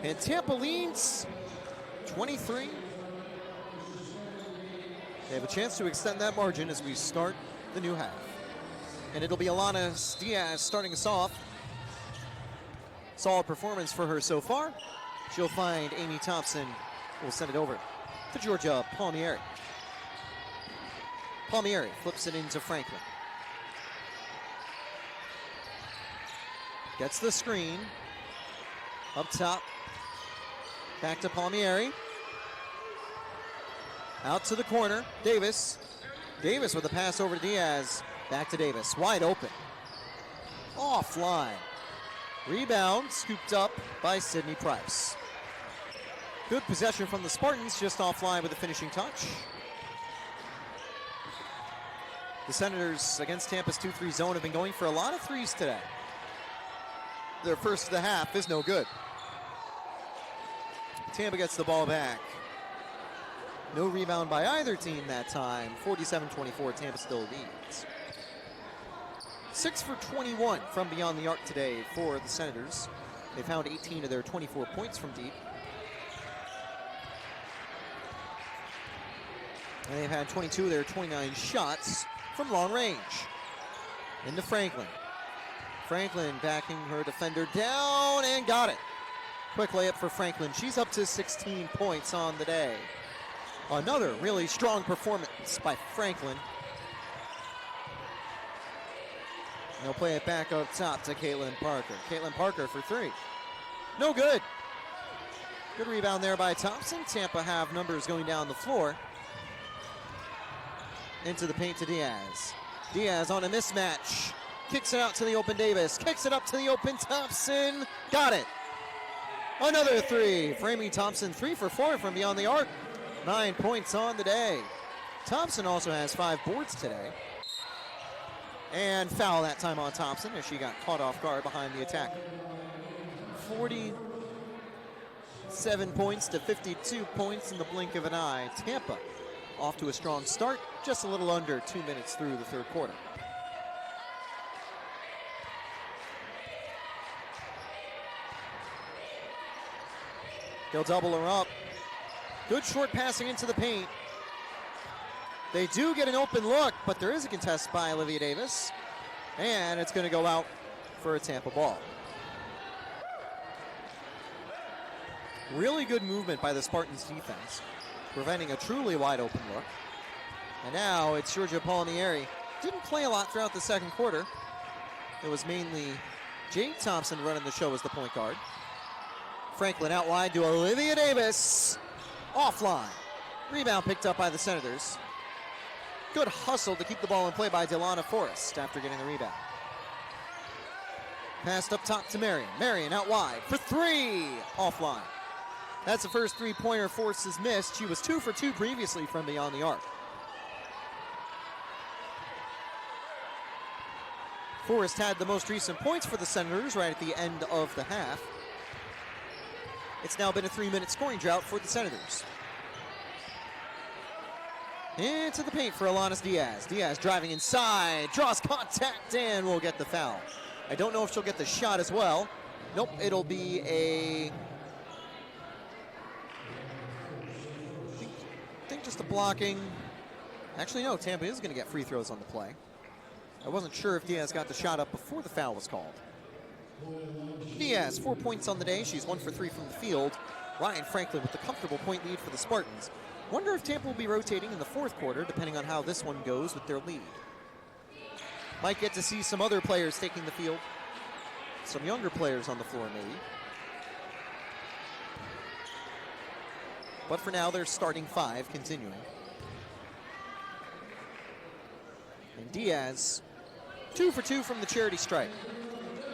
And Tampa leads 23. They have a chance to extend that margin as we start the new half. And it'll be Alana Diaz starting us off. Solid performance for her so far. She'll find Amy Thompson, who will send it over to Georgia Palmieri. Palmieri flips it into Franklin. Gets the screen. Up top. Back to Palmieri. Out to the corner. Davis. Davis with a pass over to Diaz. Back to Davis. Wide open. Offline. Rebound scooped up by Sydney Price. Good possession from the Spartans, just offline with a finishing touch. The Senators against Tampa's 2-3 zone have been going for a lot of threes today. Their first of the half is no good. Tampa gets the ball back. No rebound by either team that time. 47-24, Tampa still leads. 6 for 21 from beyond the arc today for the Senators. They found 18 of their 24 points from deep. And they've had 22 of their 29 shots from long range. Into Franklin. Franklin backing her defender down and got it. Quick layup for Franklin. She's up to 16 points on the day. Another really strong performance by Franklin. They'll play it back up top to Caitlin Parker. Caitlin Parker for three. No good. Good rebound there by Thompson. Tampa have numbers going down the floor. Into the paint to Diaz. Diaz on a mismatch. Kicks it out to the open Davis. Kicks it up to the open Thompson. Got it. Another three. Framing Thompson 3 for 4 from beyond the arc. 9 points on the day. Thompson also has 5 boards today. And foul that time on Thompson as she got caught off guard behind the attacker. 47 points to 52 points in the blink of an eye. Tampa off to a strong start, just a little under 2 minutes through the third quarter. They'll double her up. Good short passing into the paint. They do get an open look, but there is a contest by Olivia Davis. And it's going to go out for a Tampa ball. Really good movement by the Spartans defense, preventing a truly wide open look. And now it's Georgia Palmieri. Didn't play a lot throughout the second quarter. It was mainly Jade Thompson running the show as the point guard. Franklin out wide to Olivia Davis. Offline. Rebound picked up by the Senators. Good hustle to keep the ball in play by Delana Forrest after getting the rebound. Passed up top to Marion. Marion out wide for three. Offline. That's the first three-pointer Forrest has missed. She was 2 for 2 previously from beyond the arc. Forrest had the most recent points for the Senators right at the end of the half. It's now been a 3-minute scoring drought for the Senators. Into the paint for Alanis Diaz. Diaz driving inside, draws contact, and will get the foul. I don't know if she'll get the shot as well. Nope, it'll be I think just a blocking. Actually, no, Tampa is going to get free throws on the play. I wasn't sure if Diaz got the shot up before the foul was called. Diaz, 4 points on the day. She's 1 for 3 from the field. Ryan Franklin with the comfortable point lead for the Spartans. Wonder if Tampa will be rotating in the fourth quarter, depending on how this one goes with their lead. Might get to see some other players taking the field. Some younger players on the floor, maybe. But for now, they're starting 5, continuing. And Diaz, 2 for 2 from the charity stripe.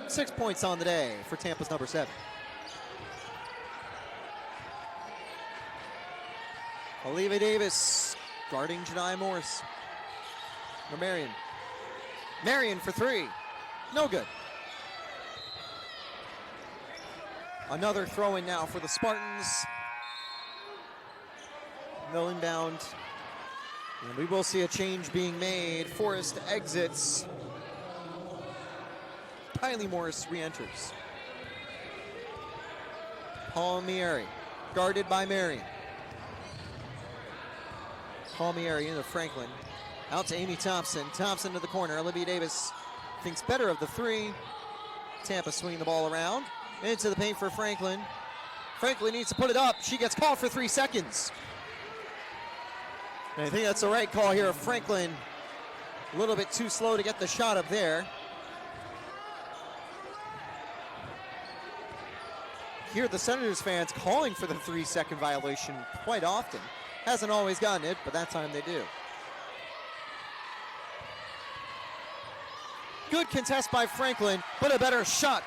6 points on the day for Tampa's number 7. Olivia Davis guarding Janai Morris. Or Marion. Marion for 3. No good. Another throw in now for the Spartans. No inbound. And we will see a change being made. Forrest exits. Kylie Morris re-enters. Palmieri, guarded by Marion. Palmieri into Franklin. Out to Amy Thompson. Thompson to the corner. Olivia Davis thinks better of the three. Tampa swinging the ball around. Into the paint for Franklin. Franklin needs to put it up. She gets called for 3 seconds. And I think that's the right call here. Franklin a little bit too slow to get the shot up there. Here the Senators fans calling for the 3-second violation quite often. Hasn't always gotten it, but that time they do. Good contest by Franklin, but a better shot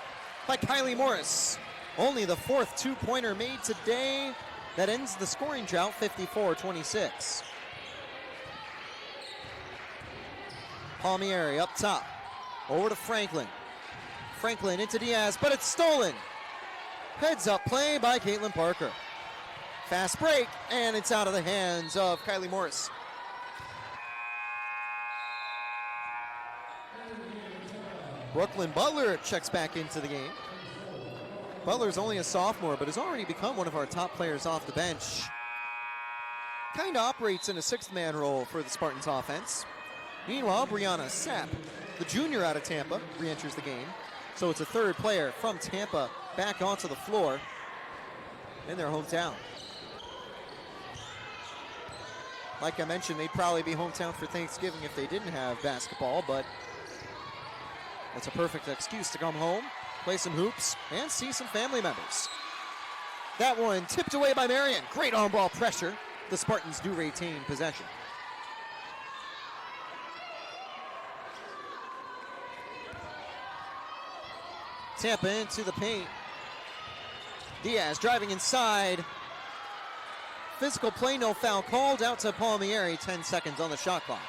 by Kylie Morris. Only the 4th two-pointer made today. That ends the scoring drought, 54-26. Palmieri up top. Over to Franklin. Franklin into Diaz, but it's stolen. Heads up play by Caitlin Parker. Fast break, and it's out of the hands of Kylie Morris. Brooklyn Butler checks back into the game. Butler's only a sophomore, but has already become one of our top players off the bench. Kind of operates in a 6th-man role for the Spartans offense. Meanwhile, Brianna Sapp, the junior out of Tampa, re-enters the game. So it's a 3rd player from Tampa back onto the floor in their hometown. Like I mentioned, they'd probably be hometown for Thanksgiving if they didn't have basketball, but that's a perfect excuse to come home, play some hoops, and see some family members. That one tipped away by Marion. Great on-ball pressure. The Spartans do retain possession. Tampa into the paint. Diaz driving inside. Physical play, no foul called. Out to Palmieri, 10 seconds on the shot clock.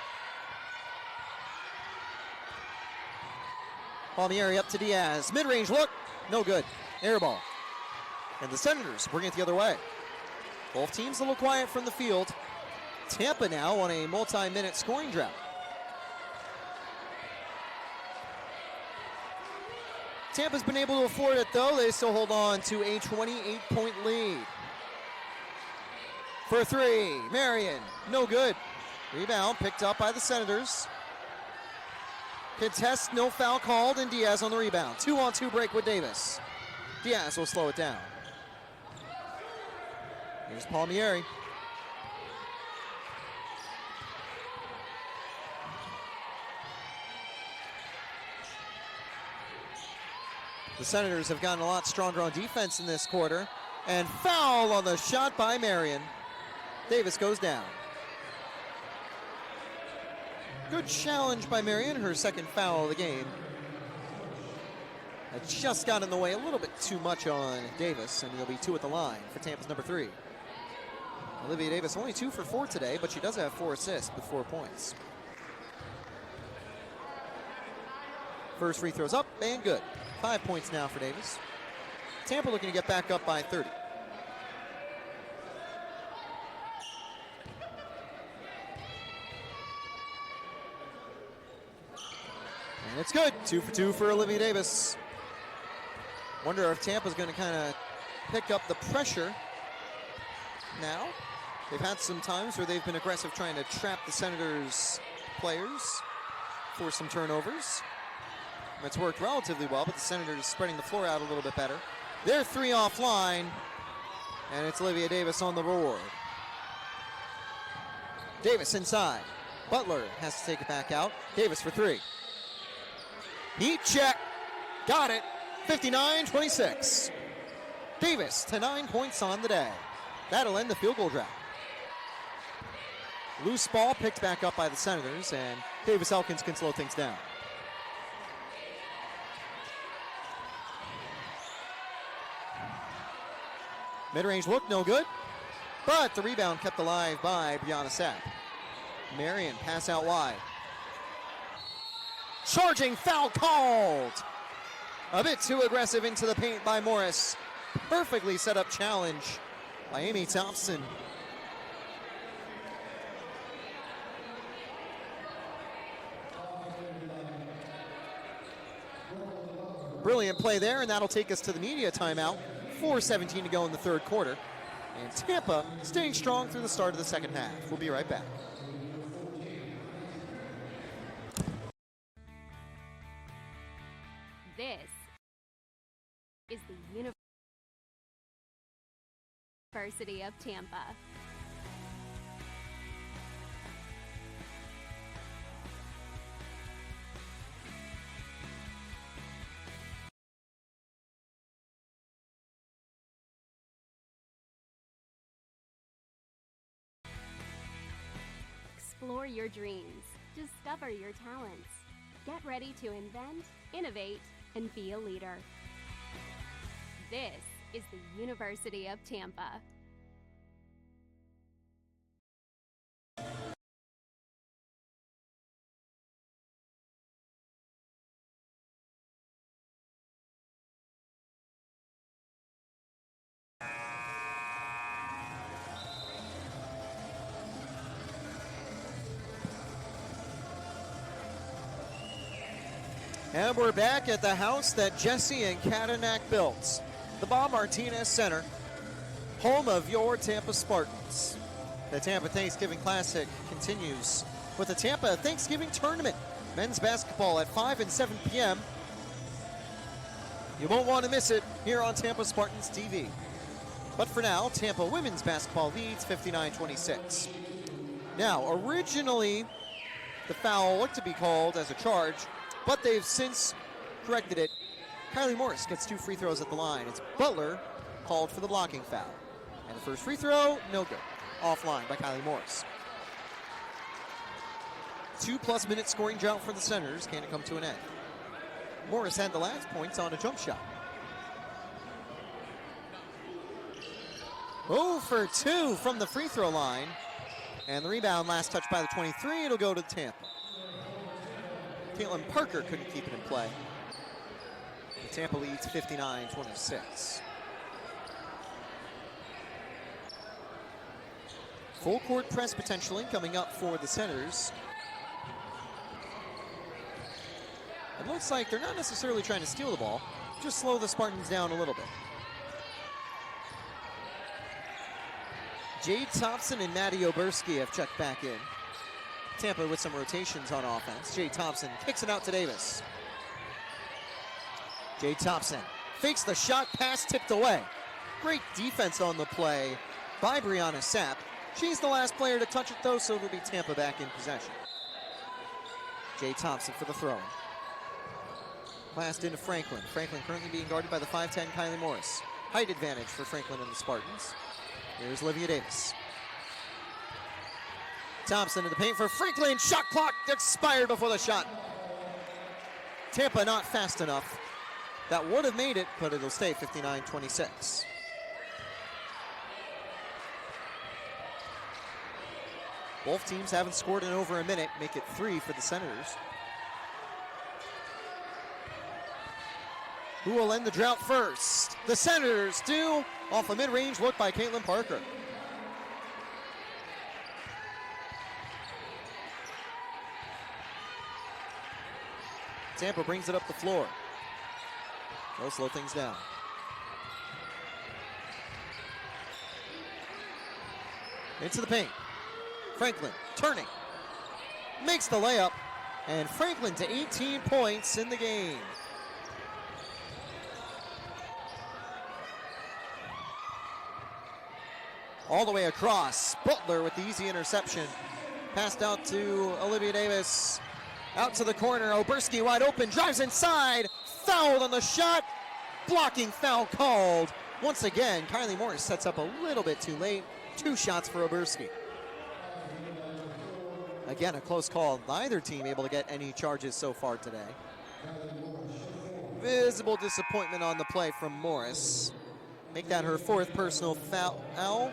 Palmieri up to Diaz. Mid-range look, no good. Air ball. And the Senators bring it the other way. Both teams a little quiet from the field. Tampa now on a multi-minute scoring drought. Tampa's been able to afford it, though. They still hold on to a 28-point lead. For 3, Marion, no good. Rebound picked up by the Senators. Contest, no foul called, and Diaz on the rebound. 2-on-2 break with Davis. Diaz will slow it down. Here's Palmieri. The Senators have gotten a lot stronger on defense in this quarter. And foul on the shot by Marion. Davis goes down. Good challenge by Marion, her 2nd foul of the game. It just got in the way a little bit too much on Davis, and he'll be 2 at the line for Tampa's number 3. Olivia Davis only 2 for 4 today, but she does have 4 assists with 4 points. First free throw's up and good. 5 points now for Davis. Tampa looking to get back up by 30. And it's good. 2 for 2 for Olivia Davis. Wonder if Tampa's going to kind of pick up the pressure now. They've had some times where they've been aggressive trying to trap the Senators' players for some turnovers. It's worked relatively well, but the Senators spreading the floor out a little bit better. They're 3 offline, and it's Olivia Davis on the board. Davis inside. Butler has to take it back out. Davis for 3. Heat check. Got it. 59-26. Davis to 9 points on the day. That'll end the field goal drought. Loose ball picked back up by the Senators, and Davis Elkins can slow things down. Mid-range look, no good. But the rebound kept alive by Brianna Sapp. Marion, pass out wide. Charging foul called. A bit too aggressive into the paint by Morris. Perfectly set up challenge by Amy Thompson. Brilliant play there, and that'll take us to the media timeout. 4:17 to go in the third quarter. And Tampa staying strong through the start of the second half. We'll be right back. This is the University of Tampa. Explore your dreams. Discover your talents. Get ready to invent, innovate, and be a leader. This is the University of Tampa. And we're back at the house that Jesse and Katanak built, the Bob Martinez Center, home of your Tampa Spartans. The Tampa Thanksgiving Classic continues with the Tampa Thanksgiving Tournament. Men's basketball at 5 and 7 p.m. You won't want to miss it here on Tampa Spartans TV. But for now, Tampa women's basketball leads 59-26. Now, originally, the foul looked to be called as a charge, but they've since corrected it. Kylie Morris gets 2 free throws at the line. It's Butler called for the blocking foul. And the first free throw, no good. Offline by Kylie Morris. 2+ minute scoring drought for the Senators. Can it come to an end? Morris had the last points on a jump shot. 0 for 2 from the free throw line. And the rebound, last touch by the 23. It'll go to Tampa. Caitlin Parker couldn't keep it in play. The Tampa leads 59-26. Full court press potentially coming up for the Senators. It looks like they're not necessarily trying to steal the ball, just slow the Spartans down a little bit. Jade Thompson and Maddie Oberski have checked back in. Tampa with some rotations on offense. Jade Thompson kicks it out to Davis. Jade Thompson fakes the shot, pass tipped away. Great defense on the play by Brianna Sapp. She's the last player to touch it though, so it'll be Tampa back in possession. Jade Thompson for the throw. Passed into Franklin. Franklin currently being guarded by the 5'10" Kylie Morris. Height advantage for Franklin and the Spartans. Here's Olivia Davis. Thompson in the paint for Franklin. Shot clock expired before the shot. Tampa not fast enough. That would have made it, but it'll stay 59-26. Both teams haven't scored in over a minute. Make it 3 for the Senators. Who will end the drought first? The Senators do, off a mid-range look by Caitlin Parker. Tampa brings it up the floor. They'll slow things down. Into the paint. Franklin turning. Makes the layup. And Franklin to 18 points in the game. All the way across. Butler with the easy interception. Passed out to Olivia Davis. Out to the corner. Oberski wide open. Drives inside. Fouled on the shot. Blocking foul called. Once again, Kylie Morris sets up a little bit too late. 2 shots for Oberski. Again, a close call. Neither team able to get any charges so far today. Visible disappointment on the play from Morris. Make that her 4th personal foul.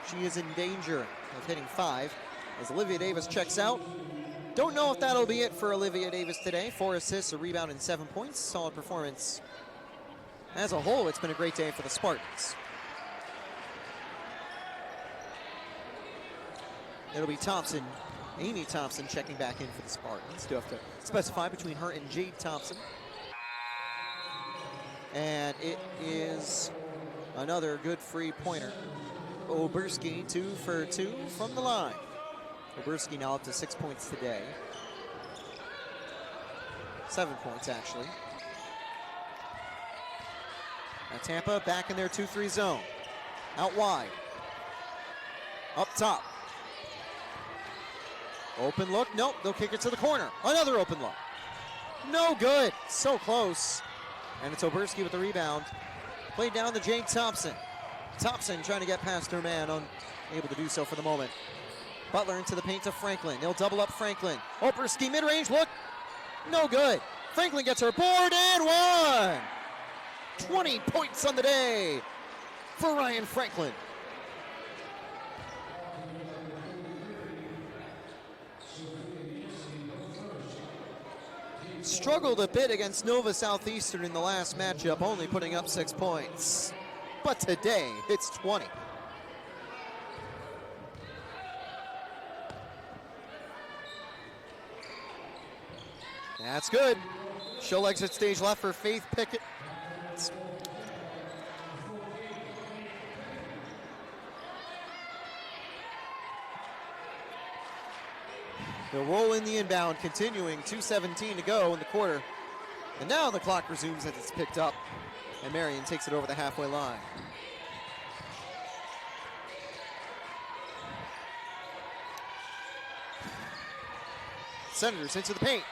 She is in danger of hitting 5 as Olivia Davis checks out. Don't know if that'll be it for Olivia Davis today. 4 assists, a rebound, and 7 points. Solid performance. As a whole, it's been a great day for the Spartans. It'll be Thompson, Amy Thompson, checking back in for the Spartans. Do have to specify between her and Jade Thompson. And it is another good free-pointer. Oberski 2 for 2 from the line. Oberski now up to 6 points today. 7 points, actually. Now Tampa back in their 2-3 zone. Out wide. Up top. Open look. Nope, they'll kick it to the corner. Another open look. No good. So close. And it's Oberski with the rebound. Played down to Jake Thompson. Thompson trying to get past her man, unable to do so for the moment. Butler into the paint to Franklin. They'll double up Franklin. Oberski mid-range look. No good. Franklin gets her board and one. 20 points on the day for Ryan Franklin. Struggled a bit against Nova Southeastern in the last matchup, only putting up 6 points. But today, it's 20. That's good. She'll exit stage left for Faith Pickett. They'll roll in the inbound, continuing 2:17 to go in the quarter. And now the clock resumes as it's picked up, and Marion takes it over the halfway line. Senators into the paint.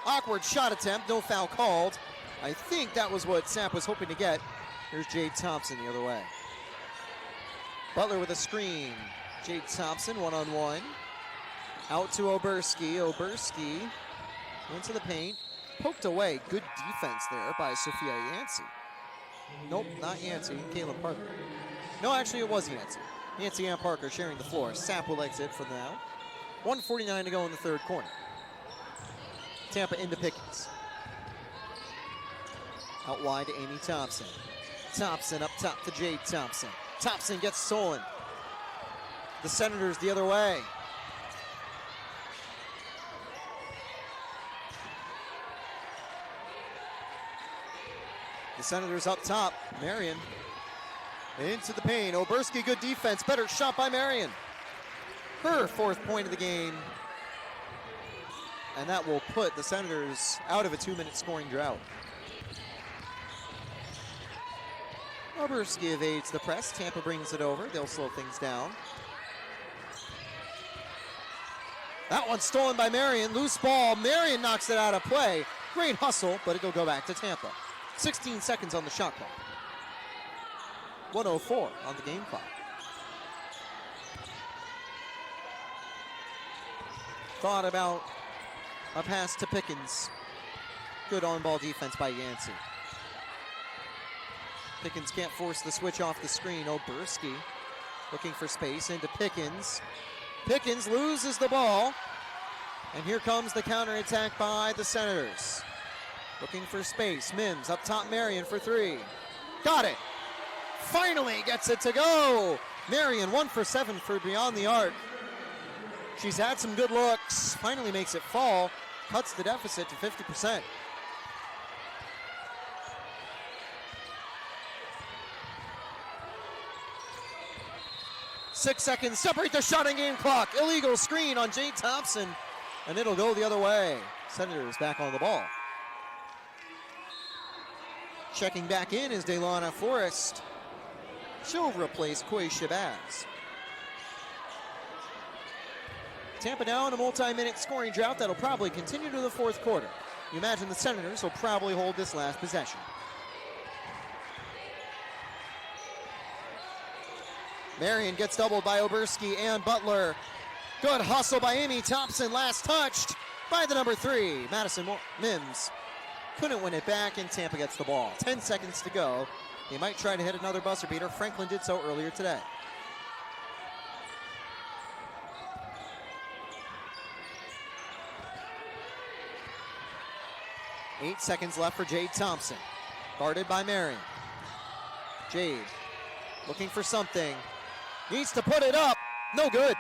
Awkward shot attempt, no foul called. I think that was what Sapp was hoping to get. Here's Jade Thompson the other way. Butler with a screen. Jade Thompson one-on-one. Out to Oberski. Oberski into the paint. Poked away. Good defense there by Sophia Yancey. Nope, not Yancey. Caitlin Parker. No, actually it was Yancey. Yancey and Parker sharing the floor. Sapp will exit for now. 1:49 to go in the third quarter. Tampa into Pickens. Out wide to Amy Thompson. Thompson up top to Jade Thompson. Thompson gets stolen. The Senators the other way. The Senators up top. Marion into the paint. Oberski, good defense. Better shot by Marion. Her 4th point of the game. And that will put the Senators out of a 2-minute scoring drought. Oberski evades the press. Tampa brings it over. They'll slow things down. That one's stolen by Marion. Loose ball. Marion knocks it out of play. Great hustle, but it'll go back to Tampa. 16 seconds on the shot clock. 1:04 on the game clock. Thought about a pass to Pickens. Good on-ball defense by Yancey. Pickens can't force the switch off the screen. Oberski looking for space into Pickens. Pickens loses the ball. And here comes the counterattack by the Senators. Looking for space. Mims up top. Marion for 3. Got it. Finally gets it to go. Marion 1 for 7 for beyond the arc. She's had some good looks. Finally makes it fall. Cuts the deficit to 50%. Six seconds separate the shot and game clock. Illegal screen on Jade Thompson. And it'll go the other way. Senators back on the ball. Checking back in is Delana Forrest. She'll replace Koi Shabazz. Tampa now in a multi-minute scoring drought that'll probably continue to the 4th quarter. You imagine the Senators will probably hold this last possession. Marion gets doubled by Oberski and Butler. Good hustle by Amy Thompson. Last touched by the number 3, Madison Mims. Couldn't win it back, and Tampa gets the ball. 10 seconds to go. They might try to hit another buzzer beater. Franklin did so earlier today. Eight seconds left for Jade Thompson. Guarded by Marion. Jade looking for something. Needs to put it up. No good.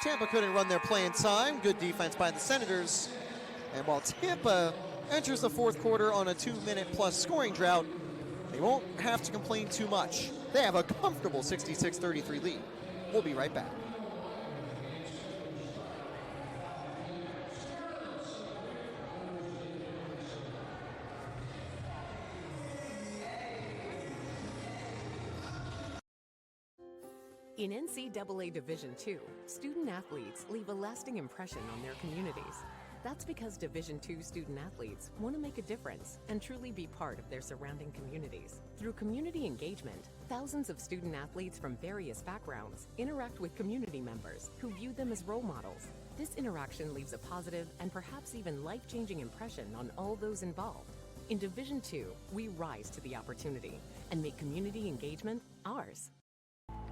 Tampa couldn't run their play in time. Good defense by the Senators. And while Tampa enters the fourth quarter on a 2-minute-plus scoring drought. They won't have to complain too much. They have a comfortable 66-33 lead. We'll be right back. In NCAA Division II, student athletes leave a lasting impression on their communities. That's because Division II student athletes want to make a difference and truly be part of their surrounding communities. Through community engagement, thousands of student athletes from various backgrounds interact with community members who view them as role models. This interaction leaves a positive and perhaps even life-changing impression on all those involved. In Division II, we rise to the opportunity and make community engagement ours.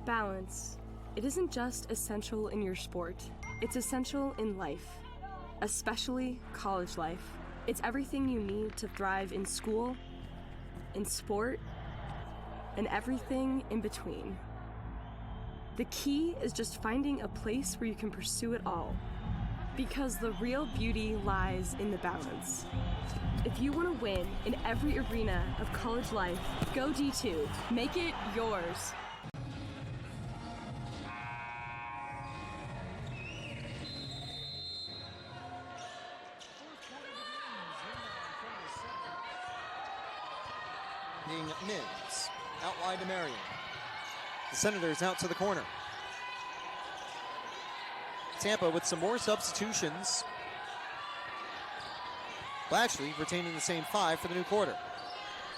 Balance. It isn't just essential in your sport, it's essential in life, especially college life. It's everything you need to thrive in school, in sport, and everything in between. The key is just finding a place where you can pursue it all, because the real beauty lies in the balance. If you want to win in every arena of college life, go D2. Make it yours. Mims, out wide to Marion. The Senators out to the corner. Tampa with some more substitutions. Blatchley retaining the same 5 for the new quarter.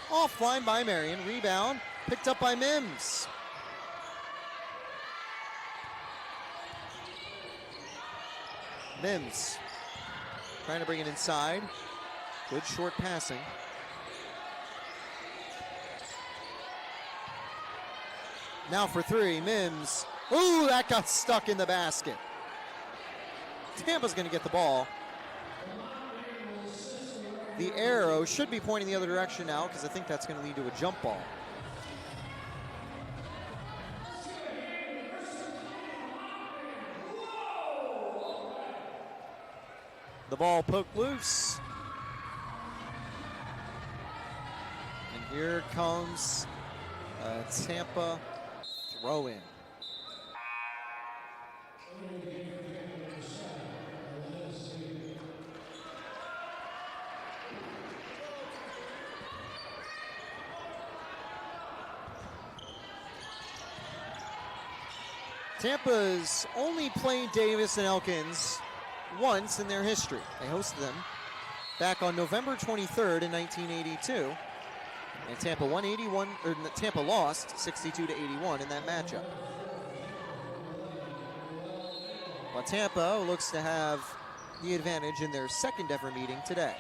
Offline by Marion, rebound, picked up by Mims. Mims trying to bring it inside. Good short passing. Now for 3, Mims. Ooh, that got stuck in the basket. Tampa's gonna get the ball. The arrow should be pointing the other direction now because I think that's gonna lead to a jump ball. The ball poked loose. And here comes Tampa throw in. Tampa's only played Davis and Elkins once in their history. They hosted them back on November 23rd in 1982. And Tampa Tampa lost 62-81 in that matchup. But Tampa looks to have the advantage in their second ever meeting today.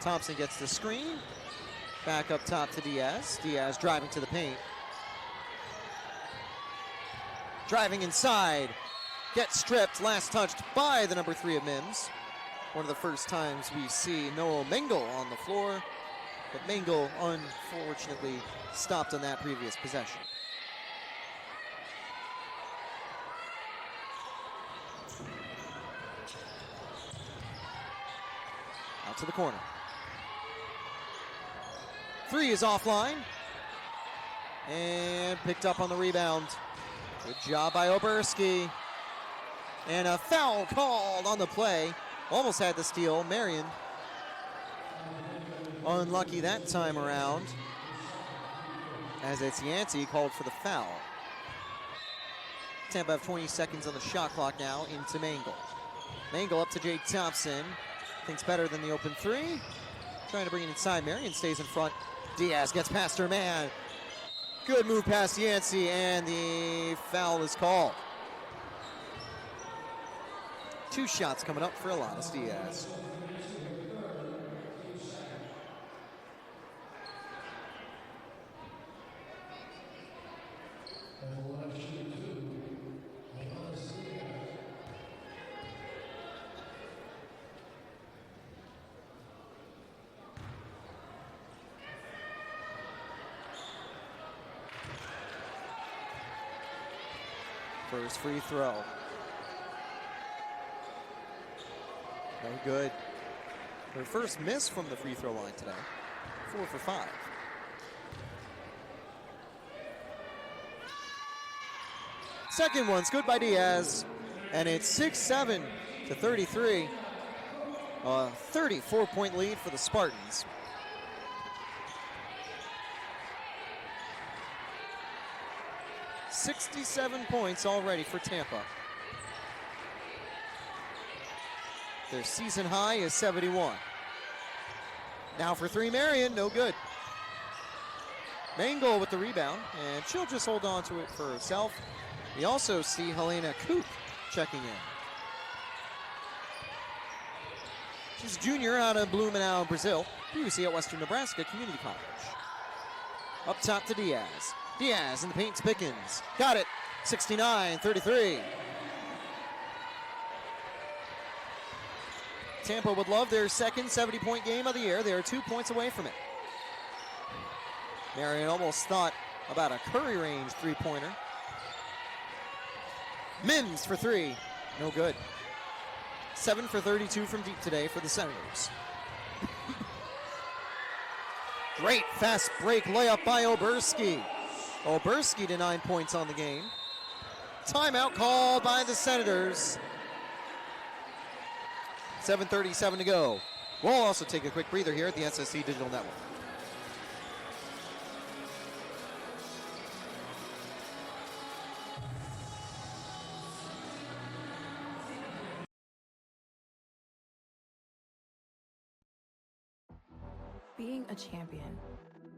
Thompson gets the screen. Back up top to Diaz. Diaz driving to the paint. Driving inside. Gets stripped. Last touched by the number 3 of Mims. One of the first times we see Noel Mengel on the floor. But Mengel, unfortunately, stopped on that previous possession. Out to the corner. 3 is offline. And picked up on the rebound. Good job by Oberski. And a foul called on the play. Almost had the steal. Marion unlucky that time around, as it's Yancey called for the foul. Tampa have 20 seconds on the shot clock now into Mengel. Mengel up to Jake Thompson. Thinks better than the open 3. Trying to bring it inside. Marion stays in front. Diaz gets past her man. Good move past Yancey, and the foul is called. 2 shots coming up for Alanis Diaz. First free throw. No good. Her first miss from the free throw line today. 4 for 5. Second one's good by Diaz, and it's 6-7 to 33. A 34-point lead for the Spartans. $67 points already for Tampa. Their season high is 71. Now for three, Marion, no good. Mangle with the rebound, and she'll just hold on to it for herself. We also see Helena Coop checking in. She's a junior out of Blumenau, Brazil, previously at Western Nebraska Community College. Up top to Diaz. Diaz in the paint to Pickens. Got it, 69-33. Tampa would love their second 70-point game of the year. They are 2 points away from it. Marion almost thought about a Curry range three-pointer. Mims for three, no good. 7 for 32 from deep today for the Senators. Great fast break layup by Oberski. Oberski to 9 points on the game. Timeout called by the Senators. 7:37 to go. We'll also take a quick breather here at the SSC Digital Network. Being a champion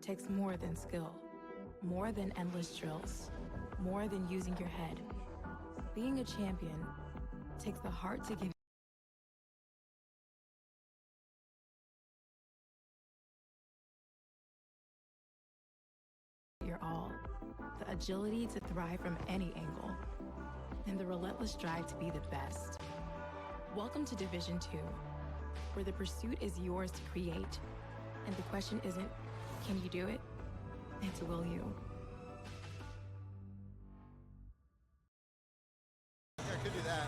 takes more than skill, more than endless drills, more than using your head. Being a champion takes the heart to give your all, the agility to thrive from any angle, and the relentless drive to be the best. Welcome to Division 2, where the pursuit is yours to create. And the question isn't, can you do it? It's, will you? I could do that.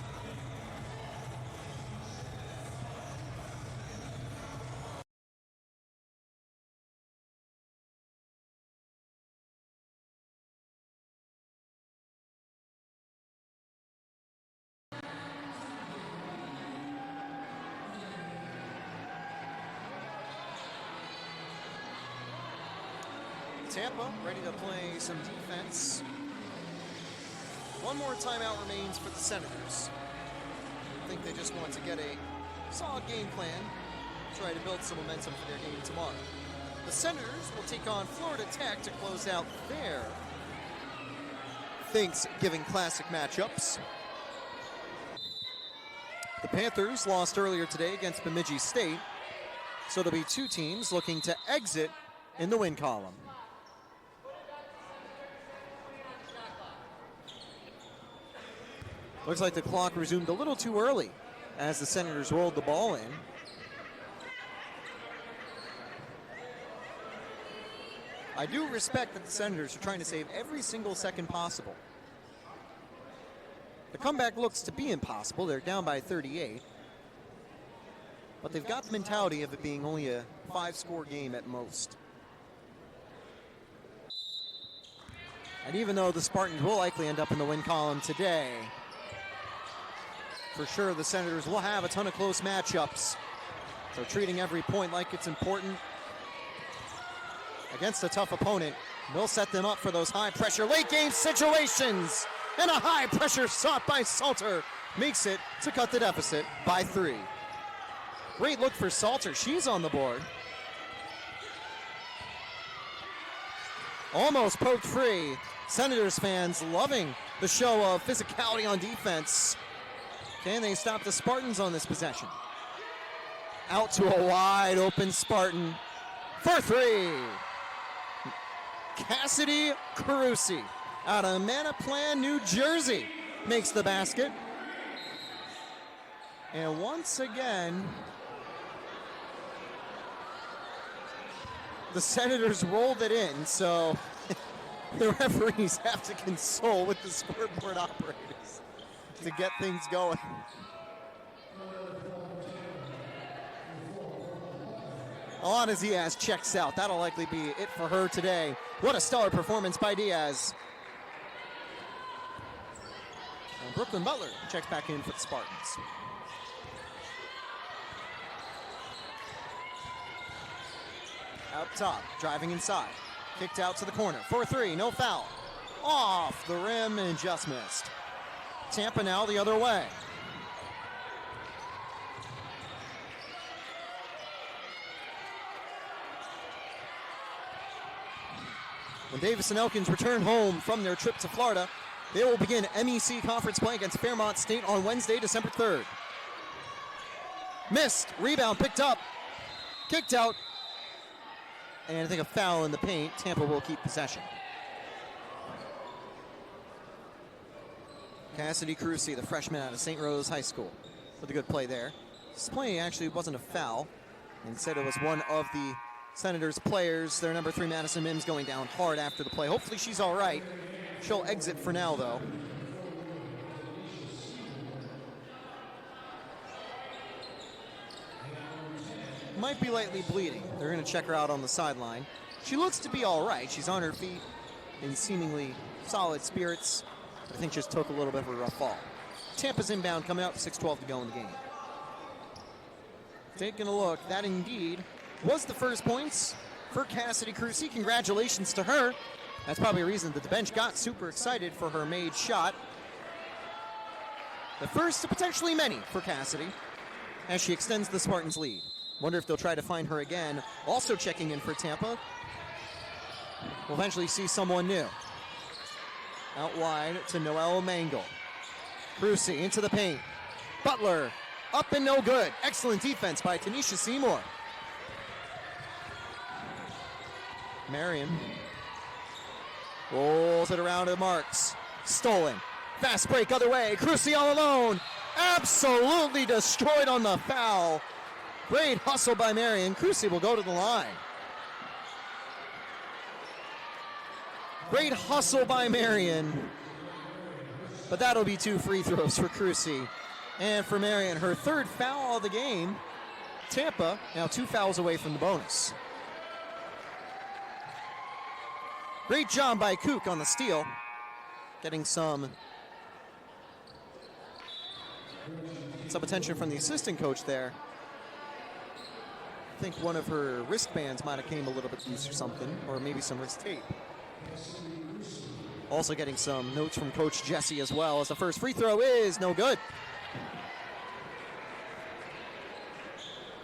Tampa ready to play some defense. One more timeout remains for the Senators. I think they just want to get a solid game plan, try to build some momentum for their game tomorrow. The Senators will take on Florida Tech to close out their Thanksgiving Classic matchups. The Panthers lost earlier today against Bemidji State, so there'll be two teams looking to exit in the win column. Looks like the clock resumed a little too early as the Senators rolled the ball in. I do respect that the Senators are trying to save every single second possible. The comeback looks to be impossible. They're down by 38. But they've got the mentality of it being only a 5-score game at most. And even though the Spartans will likely end up in the win column today, for sure the Senators will have a ton of close matchups. So treating every point like it's important against a tough opponent will set them up for those high-pressure late-game situations. And a high-pressure shot by Salter makes it to cut the deficit by 3. Great look for Salter. She's on the board. Almost poked free. Senators fans loving the show of physicality on defense. Can they stop the Spartans on this possession? Out to a wide open Spartan for 3. Cassidy Carusi out of Manaplan, New Jersey makes the basket. And once again, the Senators rolled it in, so the referees have to console with the scoreboard operators to get things going. Alana Diaz checks out. That'll likely be it for her today. What a stellar performance by Diaz. And Brooklyn Butler checks back in for the Spartans. Out top, driving inside. Kicked out to the corner. 4-3, no foul. Off the rim and just missed. Tampa now the other way. When Davis and Elkins return home from their trip to Florida, they will begin MEC conference play against Fairmont State on Wednesday, December 3rd. Missed, rebound picked up, kicked out, and I think a foul in the paint. Tampa will keep possession. Cassidy Crucy, the freshman out of St. Rose High School, with a good play there. This play actually wasn't a foul. Instead, it was one of the Senators players, their number 3, Madison Mims, going down hard after the play. Hopefully she's all right. She'll exit for now, though. Might be lightly bleeding. They're going to check her out on the sideline. She looks to be all right. She's on her feet in seemingly solid spirits. I think just took a little bit of a rough fall. Tampa's inbound coming out, 6:12 to go in the game. Taking a look, that indeed was the first points for Cassidy Crucy. Congratulations to her. That's probably a reason that the bench got super excited for her made shot. The first of potentially many for Cassidy as she extends the Spartans' lead. Wonder if they'll try to find her again. Also checking in for Tampa. We'll eventually see someone new. Out wide to Noelle Mangle. Crucy into the paint. Butler up and no good. Excellent defense by Tanisha Seymour. Marion rolls it around to Marks. Stolen. Fast break other way. Crucy all alone. Absolutely destroyed on the foul. Great hustle by Marion. Crucy will go to the line. Great hustle by Marion. But that'll be 2 free throws for Crucy. And for Marion, her 3rd foul of the game. Tampa now 2 fouls away from the bonus. Great job by Kook on the steal. Getting some attention from the assistant coach there. I think one of her wristbands might have came a little bit loose or something, or maybe some wrist tape. Also getting some notes from Coach Jesse as well, as the first free throw is no good.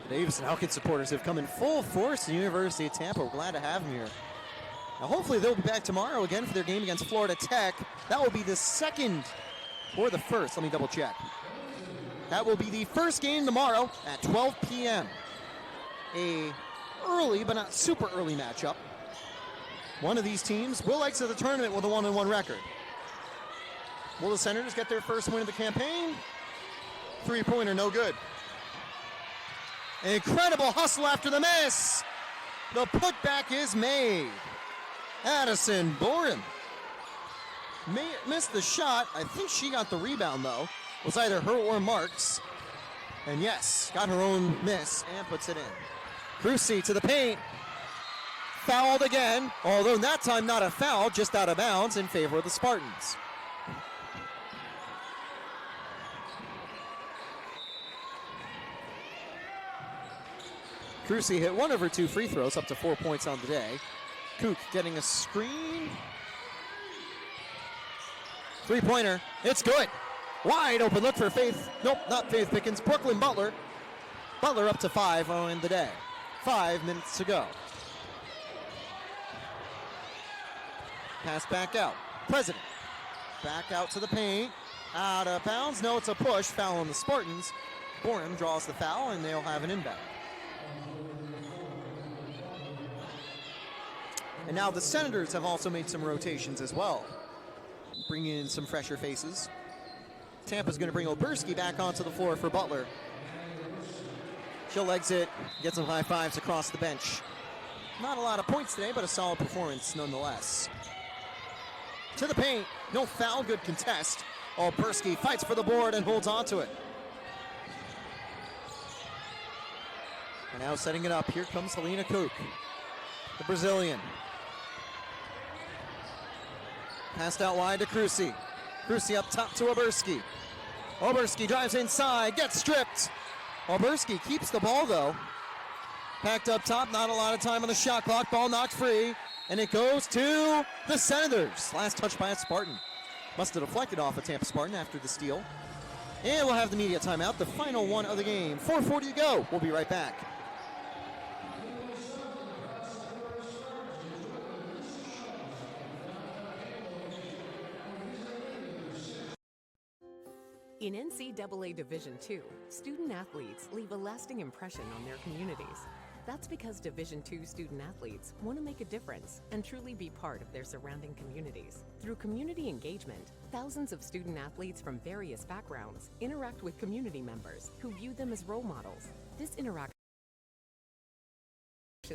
The Davis and Elkins supporters have come in full force to the University of Tampa. We're glad to have them here. Now hopefully they'll be back tomorrow again for their game against Florida Tech. That will be the second, or the first, let me double check. That will be the first game tomorrow at 12 p.m. A early, but not super early matchup. One of these teams will exit the tournament with a 1-1 record. Will the Senators get their first win of the campaign? 3-pointer, no good. An incredible hustle after the miss. The putback is made. Addison Boren missed the shot. I think she got the rebound, though. It was either her or Marks. And yes, got her own miss and puts it in. Crucy to the paint. Fouled again, although that time not a foul, just out of bounds in favor of the Spartans. Crucy hit one of her 2 free throws, up to 4 points on the day. Kook getting a screen. 3-pointer, it's good. Wide open look for Faith, nope, not Faith Pickens, Brooklyn Butler. Butler up to 5 on the day. 5 minutes to go. Pass back out. President. Back out to the paint. Out of bounds. No, it's a push. Foul on the Spartans. Boren draws the foul, and they'll have an inbound. And now the Senators have also made some rotations as well. Bringing in some fresher faces. Tampa's going to bring Oberski back onto the floor for Butler. She'll exit, get some high fives across the bench. Not a lot of points today, but a solid performance nonetheless. To the paint, no foul, good contest. Oberski fights for the board and holds on to it. And now setting it up. Here comes Helena Cook, the Brazilian. Passed out wide to Cruci. Cruci up top to Oberski. Oberski drives inside, gets stripped. Oberski keeps the ball though. Packed up top, not a lot of time on the shot clock. Ball knocked free, and it goes to the Senators. Last touch by a Spartan. Must have deflected off a Tampa Spartan after the steal. And we'll have the media timeout, the final one of the game. 4:40 to go. We'll be right back. In NCAA Division II, student athletes leave a lasting impression on their communities. That's because Division II student athletes want to make a difference and truly be part of their surrounding communities. Through community engagement, thousands of student athletes from various backgrounds interact with community members who view them as role models. This interaction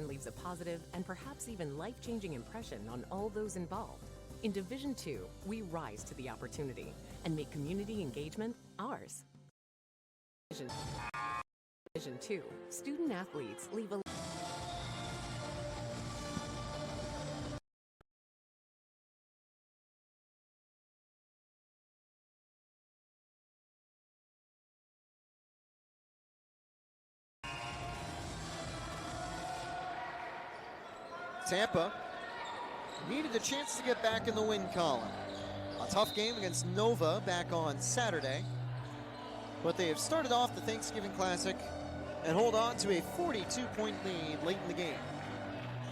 leaves a positive and perhaps even life-changing impression on all those involved. In Division II, we rise to the opportunity and make community engagement ours. Division II, student athletes leave a Tampa needed a chance to get back in the win column. A tough game against Nova back on Saturday, but they have started off the Thanksgiving Classic and hold on to a 42-point lead late in the game.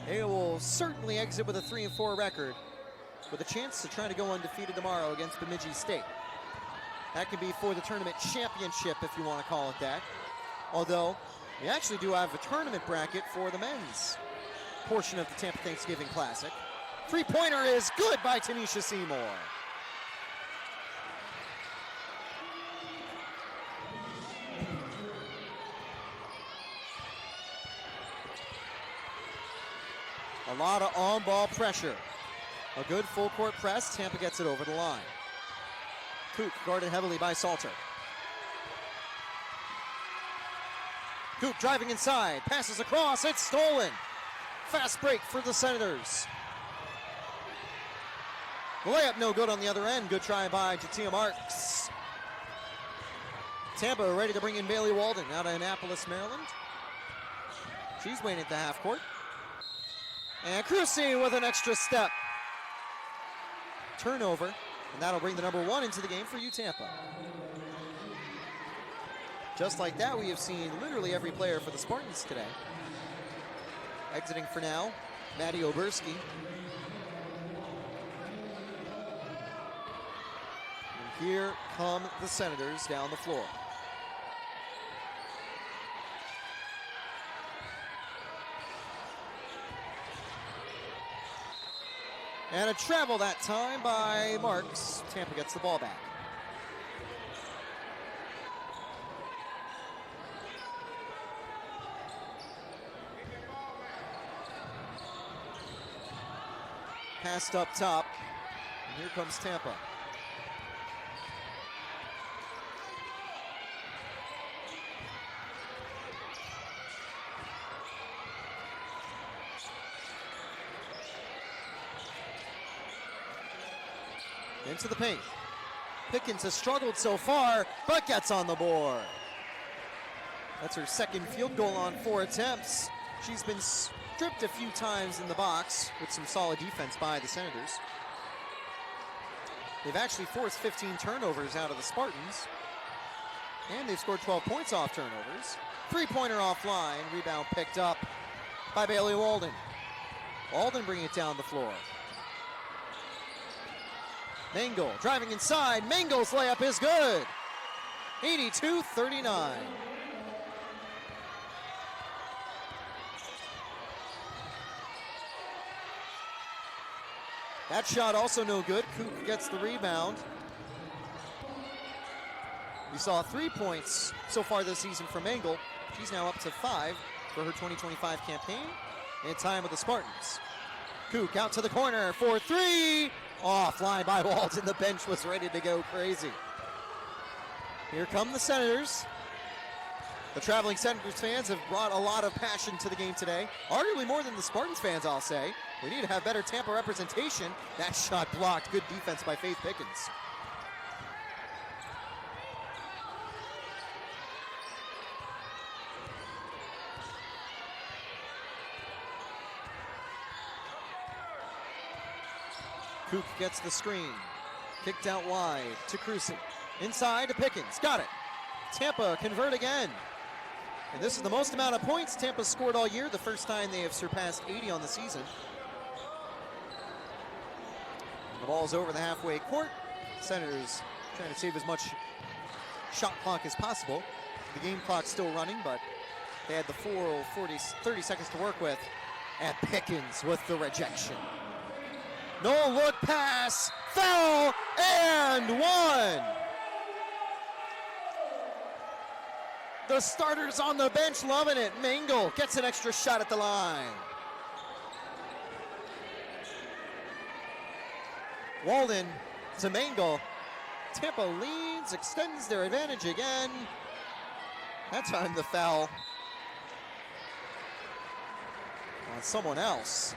They will certainly exit with a 3-4 record with a chance to try to go undefeated tomorrow against Bemidji State. That could be for the tournament championship, if you want to call it that. Although, we actually do have a tournament bracket for the men's portion of the Tampa Thanksgiving Classic. Three-pointer is good by Tanisha Seymour. A lot of on-ball pressure. A good full-court press. Tampa gets it over the line. Kook guarded heavily by Salter. Kook driving inside. Passes across. It's stolen. Fast break for the Senators. The layup no good on the other end. Good try by Jatia Marks. Tampa ready to bring in Bailey Walden out of Annapolis, Maryland. She's waiting at the half court. And Cruci with an extra step. Turnover, and that'll bring the number one into the game for Tampa. Just like that, we have seen literally every player for the Spartans today. Exiting for now, Maddie Oberski. And here come the Senators down the floor. And a travel that time by Marks. Tampa gets the ball back. Passed up top. And here comes Tampa. Into the paint. Pickens has struggled so far, but gets on the board. That's her second field goal on 4 attempts. She's been stripped a few times in the box with some solid defense by the Senators. They've actually forced 15 turnovers out of the Spartans, and they've scored 12 points off turnovers. Three-pointer offline, rebound picked up by Bailey Walden. Walden bringing it down the floor. Mengel driving inside. Mengel's layup is good. 82-39. That shot also no good. Kook gets the rebound. We saw 3 points so far this season from Mengel. She's now up to 5 for her 2025 campaign. And time with the Spartans. Kook out to the corner for 3. Offline by Walton. The bench was ready to go crazy. Here come the Senators. The traveling Senators fans have brought a lot of passion to the game today, arguably more than the Spartans fans, I'll say. We need to have better Tampa representation. That shot blocked. Good defense by Faith Pickens. Kook gets the screen. Kicked out wide to Crucy. Inside to Pickens. Got it. Tampa convert again. And this is the most amount of points Tampa scored all year, the first time they have surpassed 80 on the season. The ball's over the halfway court. Senators trying to save as much shot clock as possible. The game clock's still running, but they had the full 30 seconds to work with. And Pickens with the rejection. No look pass, foul, and one. The starters on the bench loving it. Mangle gets an extra shot at the line. Walden to Mangle. Tampa leads, extends their advantage again. That time the foul on someone else.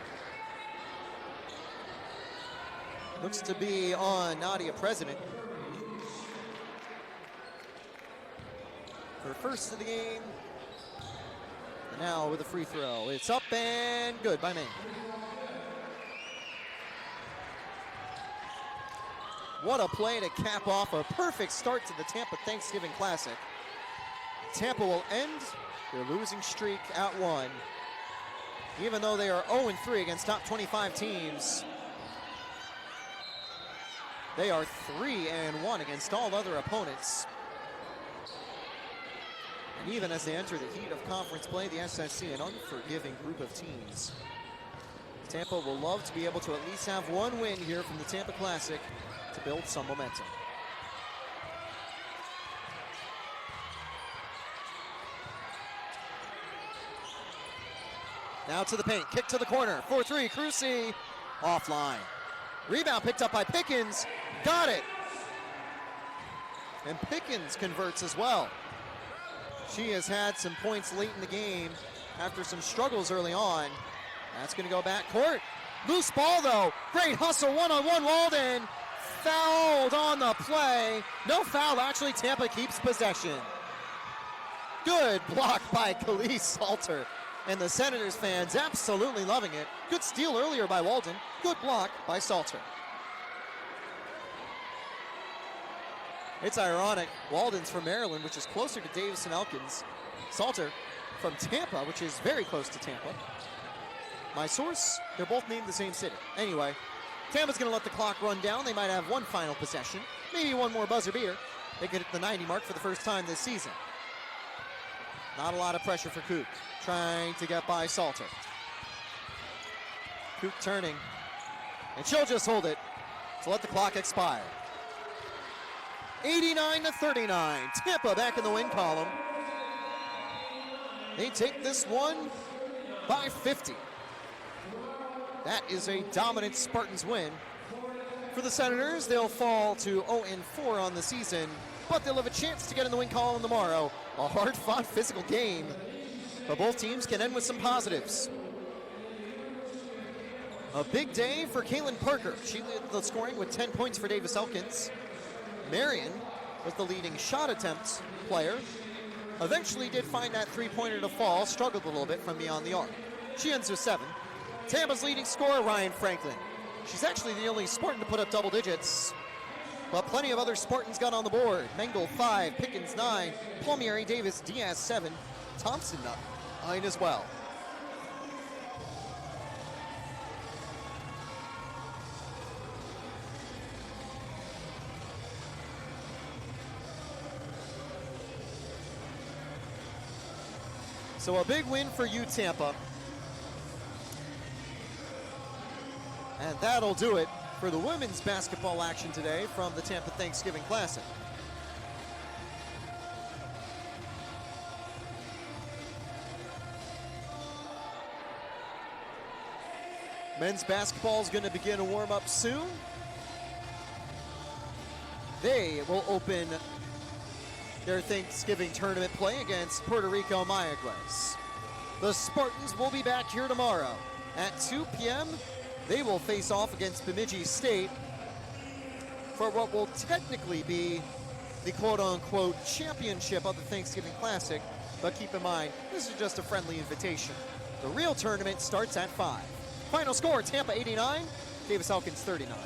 Looks to be on Nadia President. Her first of the game. And now with a free throw. It's up and good by Mangle. What a play to cap off a perfect start to the Tampa Thanksgiving Classic. Tampa will end their losing streak at 1. Even though they are 0-3 against top 25 teams, they are 3-1 against all other opponents. And even as they enter the heat of conference play, the SSC, an unforgiving group of teams. Tampa will love to be able to at least have one win here from the Tampa Classic to build some momentum. Now to the paint, kick to the corner, 4-3, Crucy, offline. Rebound picked up by Pickens, got it. And Pickens converts as well. She has had some points late in the game after some struggles early on. That's gonna go back court. Loose ball though, great hustle, one-on-one Walden. Fouled on the play. No foul, actually Tampa keeps possession. Good block by Khalees Salter. And the Senators fans absolutely loving it. Good steal earlier by Walden. Good block by Salter. It's ironic. Walden's from Maryland, which is closer to Davis and Elkins. Salter from Tampa, which is very close to Tampa. My source, they're both named the same city. Anyway, Tampa's going to let the clock run down. They might have one final possession, maybe one more buzzer beater. They get at the 90 mark for the first time this season. Not a lot of pressure for Kook, trying to get by Salter. Kook turning, and she'll just hold it to let the clock expire. 89-39, Tampa back in the win column. They take this one by 50. That is a dominant Spartans win. For the Senators, they'll fall to 0-4 on the season, but they'll have a chance to get in the win column tomorrow. A hard-fought physical game, but both teams can end with some positives. A big day for Kaylin Parker. She led the scoring with 10 points for Davis Elkins. Marion was the leading shot attempt player. Eventually did find that three-pointer to fall, struggled a little bit from beyond the arc. She ends with 7. Tampa's leading scorer, Ryan Franklin. She's actually the only Spartan to put up double digits, but plenty of other Spartans got on the board. Mangle 5, Pickens 9, Palmieri, Davis, Diaz 7, Thompson 9 as well. So a big win for you, Tampa. And that'll do it for the women's basketball action today from the Tampa Thanksgiving Classic. Men's basketball is going to begin a warm-up soon. They will open their Thanksgiving tournament play against Puerto Rico Mayagüez. The Spartans will be back here tomorrow at 2 p.m. They will face off against Bemidji State for what will technically be the quote-unquote championship of the Thanksgiving Classic, but keep in mind, this is just a friendly invitation. The real tournament starts at 5. Final score, Tampa 89, Elkins 39.